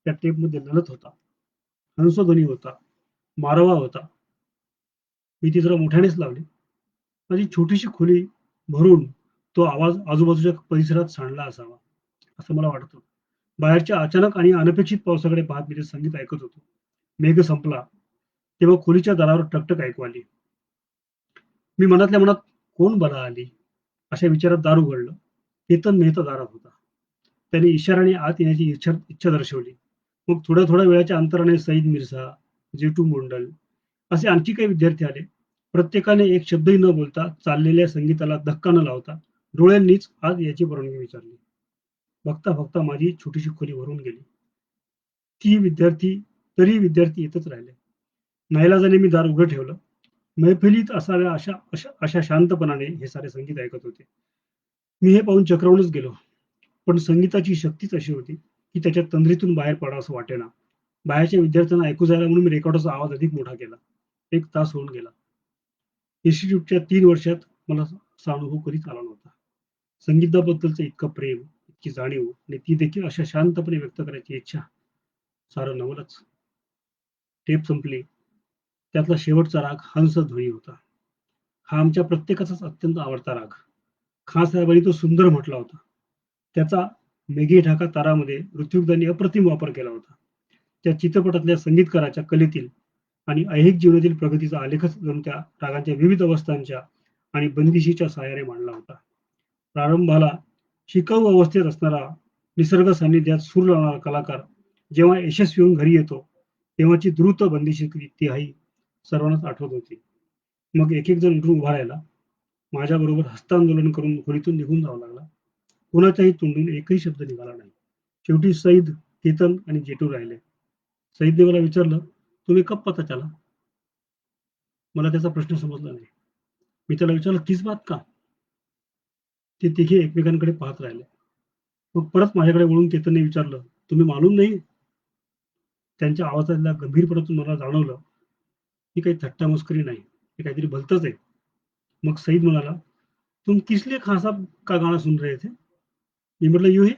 त्या टेपमध्ये ललत होता, हंसध्वनी होता, मारवा होता. मी ती जरा मोठ्यानेच लावली. माझी छोटीशी खोली भरून तो आवाज आजूबाजूच्या परिसरात सांडला असावा असं मला वाटत होतं. बाहेरच्या अचानक आणि अनपेक्षित पावसाकडे पाहत मी ते संगीत ऐकत होतो. मेघ संपला तेव्हा खोलीच्या दारावर टकटक ऐकू आली. मी मनातल्या मनात कोण बला आली अशा विचारात दार उघडलं. केतन मेहता दारात होता. त्याने इशाऱ्याने आत येण्याची इच्छा दर्शवली. मग थोड्या थोड्या वेळाच्या अंतराने सईद मिर्झा, जेटू मोंडल असे आणखी काही विद्यार्थी आले. प्रत्येकाने एक शब्दही न बोलता चाललेल्या संगीताला धक्का न लावता डोळ्यांनीच आत याची परवानगी विचारली. बघता बघता माझी छोटीशी खोली भरून गेली. तरी विद्यार्थी येतच राहिले. नाईलाजाने मी दार उघडं ठेवलं. मैफिलीत असाव्या अशा शांतपणाने हे सारे संगीत ऐकत होते. मी हे पाहून चक्रावूनच गेलो. पण संगीताची शक्तीच अशी होती की त्याच्या तंद्रीतून बाहेर पडावं असं वाटेना. बाहेरच्या विद्यार्थ्यांना ऐकू जायला म्हणून मी रेकॉर्डरचा आवाज अधिक मोठा केला. 1 तास होऊन गेला. इन्स्टिट्यूटच्या 3 वर्षात मला असा अनुभव कधीच आला नव्हता. संगीताबद्दलचं इतकं प्रेम, इतकी जाणीव आणि ती देखील अशा शांतपणे व्यक्त करायची इच्छा, सारं नवलच. टेप संपली. त्यातला शेवटचा राग हंसध्वनी होता. हा आमच्या प्रत्येकाचाच अत्यंत आवडता राग. खान साहेबांनी तो सुंदर म्हटला होता. त्याचा मेघे ढाका तारामध्ये ऋत्विकदांनी अप्रतिम वापर केला होता. त्या चित्रपटातल्या संगीतकाराच्या कलेतील आणि ऐहिक जीवनातील प्रगतीचा आलेखच जणू त्या रागांच्या विविध अवस्थांच्या आणि बंदिशीच्या सहाय्याने मांडला होता. प्रारंभाला शिकाऊ अवस्थेत असणारा निसर्ग सान्निध्यात सूर लावणारा कलाकार जेव्हा यशस्वी होऊन घरी येतो तेव्हाची द्रुत बंदिशी तिहाई सर्वांनाच आठवत होती. मग एक एक जण उठून उभा राहिला. माझ्याबरोबर हस्तांदोलन करून खोलीतून निघून जावं लागला. कोणाच्याही तोंडून एकही शब्द निघाला नाही. शेवटी सईद, केतन आणि जेटू राहिले. सईदने मला विचारलं, तुम्ही कब पता चला? मला त्याचा प्रश्न समजला नाही. मी त्याला विचारलं, किस बात का? ते तिघे एकमेकांकडे पाहत राहिले. मग परत माझ्याकडे वळून केतनने विचारलं, तुम्ही मालूम नाही? त्यांच्या आवाजातल्या गंभीरपणातून मला जाणवलं ही काही थट्टा मस्करी नाही, हे काहीतरी भलतंच आहे. मग सईद म्हणाला, तुम किस लिए खान साहब का गाना सुन रहे थे? मी म्हटलं, यूं ही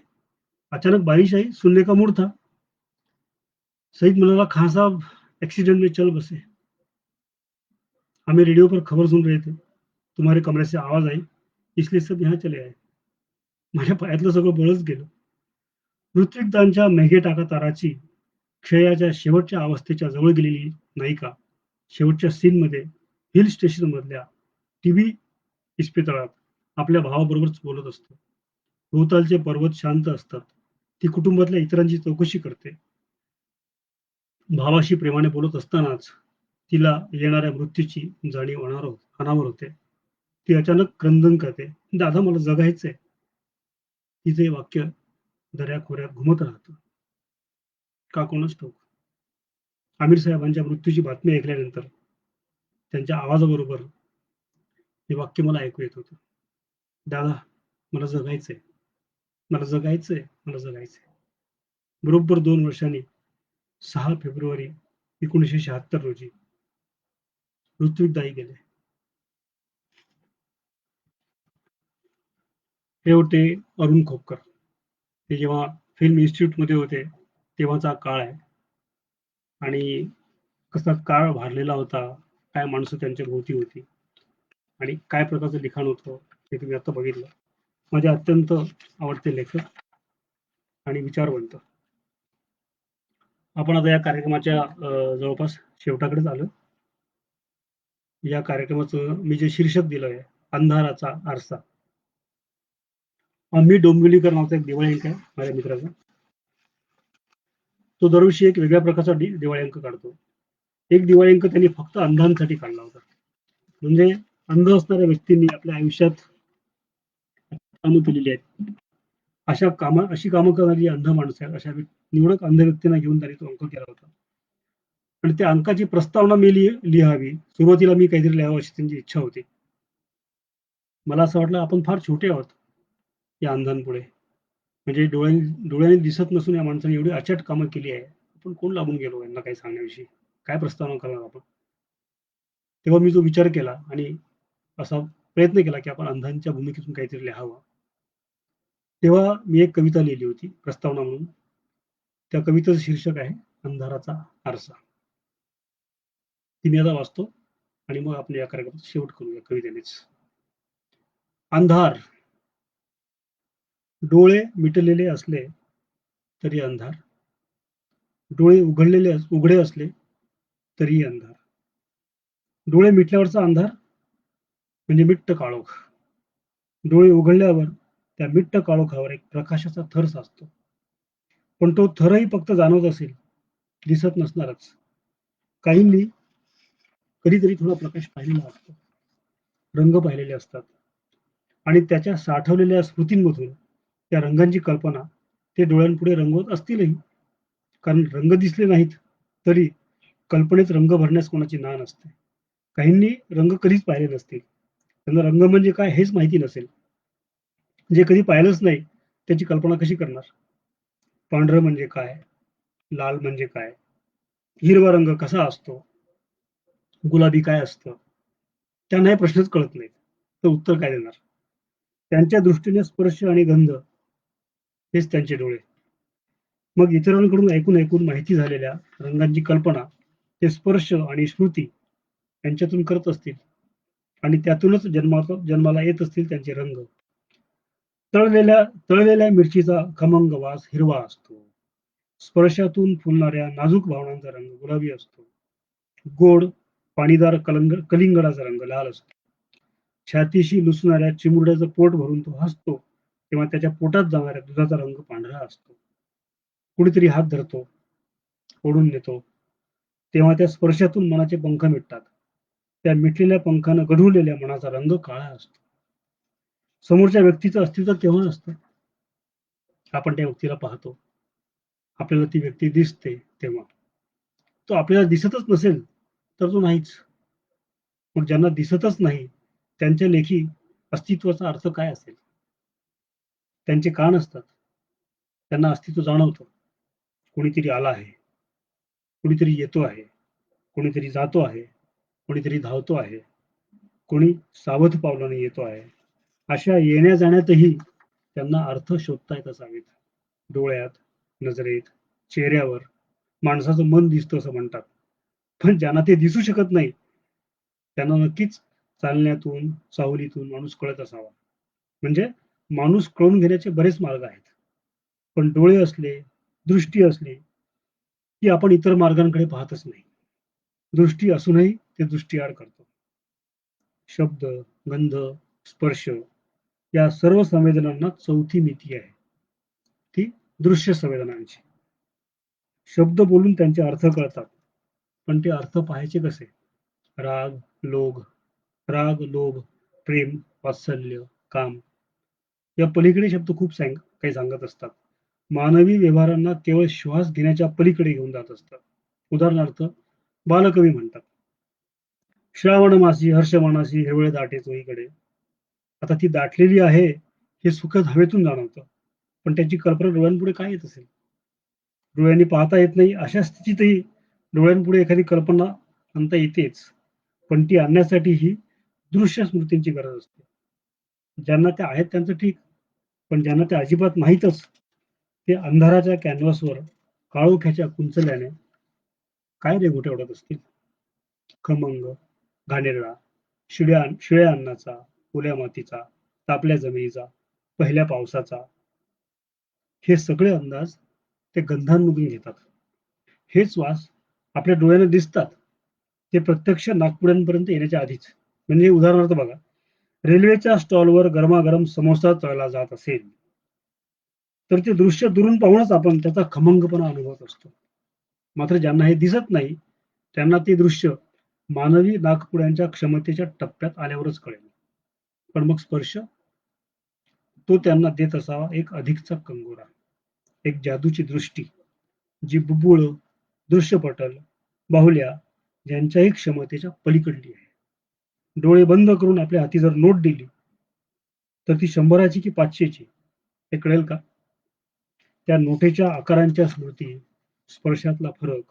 अचानक बारिश आई, सुनने का मूड था. सईद म्हणाला, खान साहब एक्सीडेंट में चल बसे. हमें रेडियो पर खबर सुन रहे थे. तुम्हारे कमरे से आवाज आई, इसलिए सब यहाँ चले आए. माझ्या पायातलं सगळं बळच गेलं. ऋत्विकदांच्या मेघे टाका ताराची क्षयाच्या शेवटच्या अवस्थेच्या जवळ गेलेली नायिका शेवटच्या सीनमध्ये हिल स्टेशन मधल्या टीव्ही इस्पितळात आपल्या भावाबरोबरच बोलत असते. भोवतालचे पर्वत शांत असतात. ती कुटुंबातल्या इतरांची चौकशी करते. भावाशी प्रेमाने बोलत असतानाच तिला येणाऱ्या मृत्यूची जाणीव अनावर होते. ती अचानक क्रंदन करते, दादा मला जगायचंय. तिचे वाक्य दऱ्याखोऱ्यात घुमत राहतं. का कोणास ठाऊक. आमिर साहेबांच्या मृत्यूची बातमी ऐकल्यानंतर त्यांच्या आवाजाबरोबर हे वाक्य मला ऐकू येत होतं. दादा मला जगायचंय, मला जगायचंय, मला जगायचंय. बरोबर 2 वर्षांनी 6 फेब्रुवारी 1976 रोजी ऋत्विकदाई गेले. हे होते अरुण खोपकर. ते जेव्हा फिल्म इन्स्टिट्यूटमध्ये होते तेव्हाचा काळ आहे. आणि कसा काळ भारलेला होता, काय माणसं त्यांच्या भोवती होती आणि काय प्रकारचं लिखाण होतं हे तुम्ही आता बघितलं. माझे अत्यंत आवडते लेखक आणि विचारवंत. आपण आता या कार्यक्रमाच्या जवळपास शेवटाकडेच आलो. या कार्यक्रमाचं मी जे शीर्षक दिलं आहे, अंधाराचा आरसा. अम्मी डोंबिवलीकर नावाचा एक दिवाळी अंक आहे माझ्या मित्राचा. तो दरवर्षी एक वेगळ्या प्रकारचा दिवाळी अंक काढतो. एक दिवाळी अंक त्यांनी फक्त अंधांसाठी काढला होता. म्हणजे अंध असणाऱ्या व्यक्तींनी आपल्या आयुष्यात कामं केलेली आहेत. अशी कामं करणारी अंध माणसं आहेत, अशा निवडक अंध व्यक्तींना घेऊन त्यांनी तो अंक केला होता. आणि त्या अंकाची प्रस्तावना मी लिहावी. सुरुवातीला मी काहीतरी लिहावं अशी त्यांची इच्छा होती. मला असं वाटलं आपण फार छोटे आहोत या अंधांपुढे. म्हणजे डोळ्याने दिसत नसून या माणसाने एवढी अचाट कामं केली आहे. आपण कोण लागून गेलो यांना काही सांगण्याविषयी? काय प्रस्तावना करणार आपण? तेव्हा मी जो विचार केला आणि असा प्रयत्न केला की आपण अंधांच्या भूमिकेतून काहीतरी लिहावं. तेव्हा मी एक कविता लिहिली होती प्रस्तावना म्हणून. त्या कवितेचं शीर्षक आहे अंधाराचा आरसा. ती मी आता वाचतो आणि मग आपण या कार्यक्रमाचा शेवट करूया कवितेनेच. अंधार. डोळे मिटलेले असले तरी अंधार, डोळे उघडे असले तरीही अंधार. डोळे मिटल्यावरचा अंधार म्हणजे मिट्ट काळोख. डोळे उघडल्यावर त्या मिट्ट काळोखावर एक प्रकाशाचा थर साचतो. पण तो थरही फक्त जाणवत असेल, दिसत नसणारच. काहींनी कधीतरी थोडा प्रकाश पाहिलेला असतो, रंग पाहिलेले असतात आणि त्याच्या साठवलेल्या स्मृतींमधून त्या रंगांची कल्पना ते डोळ्यांपुढे रंगवत असतीलही. कारण रंग दिसले नाहीत तरी कल्पनेत रंग भरण्यास कोणाची ना नसते. काहींनी रंग कधीच पाहिले नसतील, त्यांना रंग म्हणजे काय हेच माहिती नसेल. जे कधी पाहिलंच नाही त्याची कल्पना कशी करणार? पांढरं म्हणजे काय, लाल म्हणजे काय, हिरवा रंग कसा असतो, गुलाबी काय असतं, त्यांना हे प्रश्नच कळत नाहीत. तर उत्तर काय देणार? त्यांच्या दृष्टीने स्पर्श आणि गंध हेच त्यांचे डोळे. मग इतरांकडून ऐकून ऐकून माहिती झालेल्या रंगांची कल्पना ते स्पर्श आणि स्मृती यांच्यातून करत असतील आणि त्यातूनच जन्माला येत असतील त्यांचे रंग. तळलेल्या मिरचीचा खमंग वास हिरवा असतो. स्पर्शातून फुलणाऱ्या नाजूक भावनांचा रंग गुलाबी असतो. गोड पाणीदार कलिंगडाचा रंग लाल असतो. छातीशी लुसणाऱ्या चिमुरड्याचं पोट भरून तो हसतो तेव्हा त्याच्या पोटात जाणाऱ्या दुधाचा रंग पांढरा असतो. कुणीतरी हात धरतो, ओढून नेतो, तेव्हा त्या स्पर्शातून मनाचे पंख मिटतात. त्या मिटलेल्या पंखानं गढुळलेल्या मनाचा रंग काळा असतो. समोरच्या व्यक्तीचं अस्तित्व तेव्हा असतं आपण त्या व्यक्तीला पाहतो, आपल्याला ती व्यक्ती दिसते तेव्हा. तो आपल्याला दिसतच नसेल तर तो नाहीच. मग ज्यांना दिसतच नाही त्यांच्या लेखी अस्तित्वाचा अर्थ काय असेल? त्यांचे कान असतात, त्यांना अस्तित्व जाणवतं. कोणीतरी आला आहे, कोणीतरी येतो आहे, कोणीतरी जातो आहे, कोणीतरी धावतो आहे, कोणी सावध पावलाने येतो आहे. अशा येण्या जाण्यातही त्यांना अर्थ शोधता येत असावेत. डोळ्यात, नजरेत, चेहऱ्यावर माणसाचं मन दिसतं असं म्हणतात. पण ज्यांना ते दिसू शकत नाही त्यांना नक्कीच चालण्यातून, सावलीतून माणूस कळत असावा. म्हणजे माणूस कळून घेण्याचे बरेच मार्ग आहेत. पण डोळे असले, दृष्टी असली की आपण इतर मार्गांकडे पाहतच नाही. दृष्टी असूनही ते दृष्टीआड करतो. शब्द, गंध, स्पर्श या सर्व संवेदनांना चौथी मिती आहे, ती दृश्य संवेदनांची. शब्द बोलून त्यांचे अर्थ कळतात, पण ते अर्थ पाहायचे कसे? राग, लोभ, प्रेम, वात्सल्य, काम या पलीकडे शब्द खूप काही सांगत असतात. मानवी व्यवहारांना केवळ श्वास घेण्याच्या पलीकडे घेऊन जात असतात. उदाहरणार्थ बालकवी म्हणतात, श्रावण मासी हर्षमानासी हिरवळे दाटे चोहीकडे. आता ती दाटलेली आहे हे सुखद हवेतून जाणवतं, पण त्याची कल्पना डोळ्यांपुढे काय येत असेल? डोळ्यांनी पाहता येत नाही अशा स्थितीतही डोळ्यांपुढे एखादी कल्पना आणता येतेच, पण ती आणण्यासाठी ही दृश्य स्मृतींची गरज असते. ज्यांना त्या आहेत त्यांचं ठीक, पण ज्यांना त्या अजिबात नाहीतच ते अंधाराच्या कॅनव्हासवर काळोख्याच्या कुंचल्याने काय रेघोट्या उडत असतील? खमंग, घाणेरडा, शिळ्या अन्नाचा, ओल्या मातीचा, तापल्या जमिनीचा, पहिल्या पावसाचा, हे सगळे अंदाज ते गंधांमधून घेतात. हेच वास आपल्या डोळ्याने दिसतात ते प्रत्यक्ष नाकपुड्यांपर्यंत येण्याच्या आधीच. म्हणजे उदाहरणार्थ बघा, रेल्वेच्या स्टॉलवर गरमागरम समोसा तळला जात असेल तर ते दृश्य दुरून पाहूनच आपण त्याचा खमंगपणा अनुभवत असतो. मात्र ज्यांना हे दिसत नाही त्यांना ते दृश्य मानवी नाकपुड्यांच्या क्षमतेच्या टप्प्यात आल्यावरच कळेल. पण मग स्पर्श, तो त्यांना देत असावा एक अधिकचा कंगोरा, एक जादूची दृष्टी जी बुबुळ, दृश्यपटल, बाहुल्या यांच्याही क्षमतेच्या पलीकडली आहे. डोळे बंद करून आपल्या हाती जर नोट दिली तर ती 100ची की 500ची हे कळेल का? त्या नोटेच्या आकारांच्या स्मृती, स्पर्शातला फरक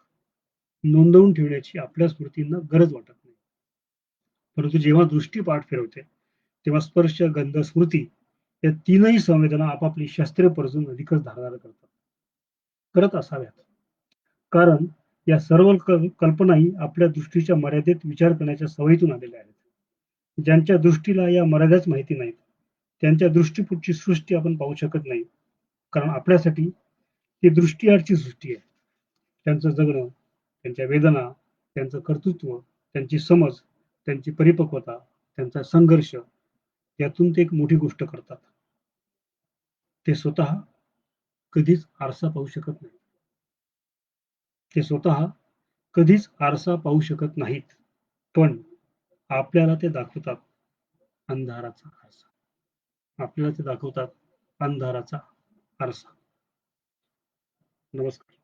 नोंदवून ठेवण्याची आपल्या स्मृतींना गरज वाटत नाही. परंतु जेव्हा दृष्टी पाठ फिरवते तेव्हा स्पर्श, गंध, स्मृती या तीनही संवेदना आपापली शस्त्रे परजून अधिकच धारदार करत असाव्यात. कारण या सर्व कल्पनाही आपल्या दृष्टीच्या मर्यादेत विचार करण्याच्या सवयीतून आलेल्या आहेत. ज्यांच्या दृष्टीला या मर्यादाच माहिती नाहीत त्यांच्या दृष्टीपुढची सृष्टी आपण पाहू शकत नाही. कारण आपल्यासाठी ती दृष्टीआडची सृष्टी आहे. त्यांचं जगणं, त्यांच्या वेदना, त्यांचं कर्तृत्व, त्यांची समज, त्यांची परिपक्वता, त्यांचा संघर्ष यातून ते एक मोठी गोष्ट करतात. ते स्वतः कधीच आरसा पाहू शकत नाही. ते स्वतः कधीच आरसा पाहू शकत नाहीत. पण आपल्याला ते दाखवतात अंधाराचा आरसा. आपल्याला ते दाखवतात अंधाराचा आरसा. नमस्कार.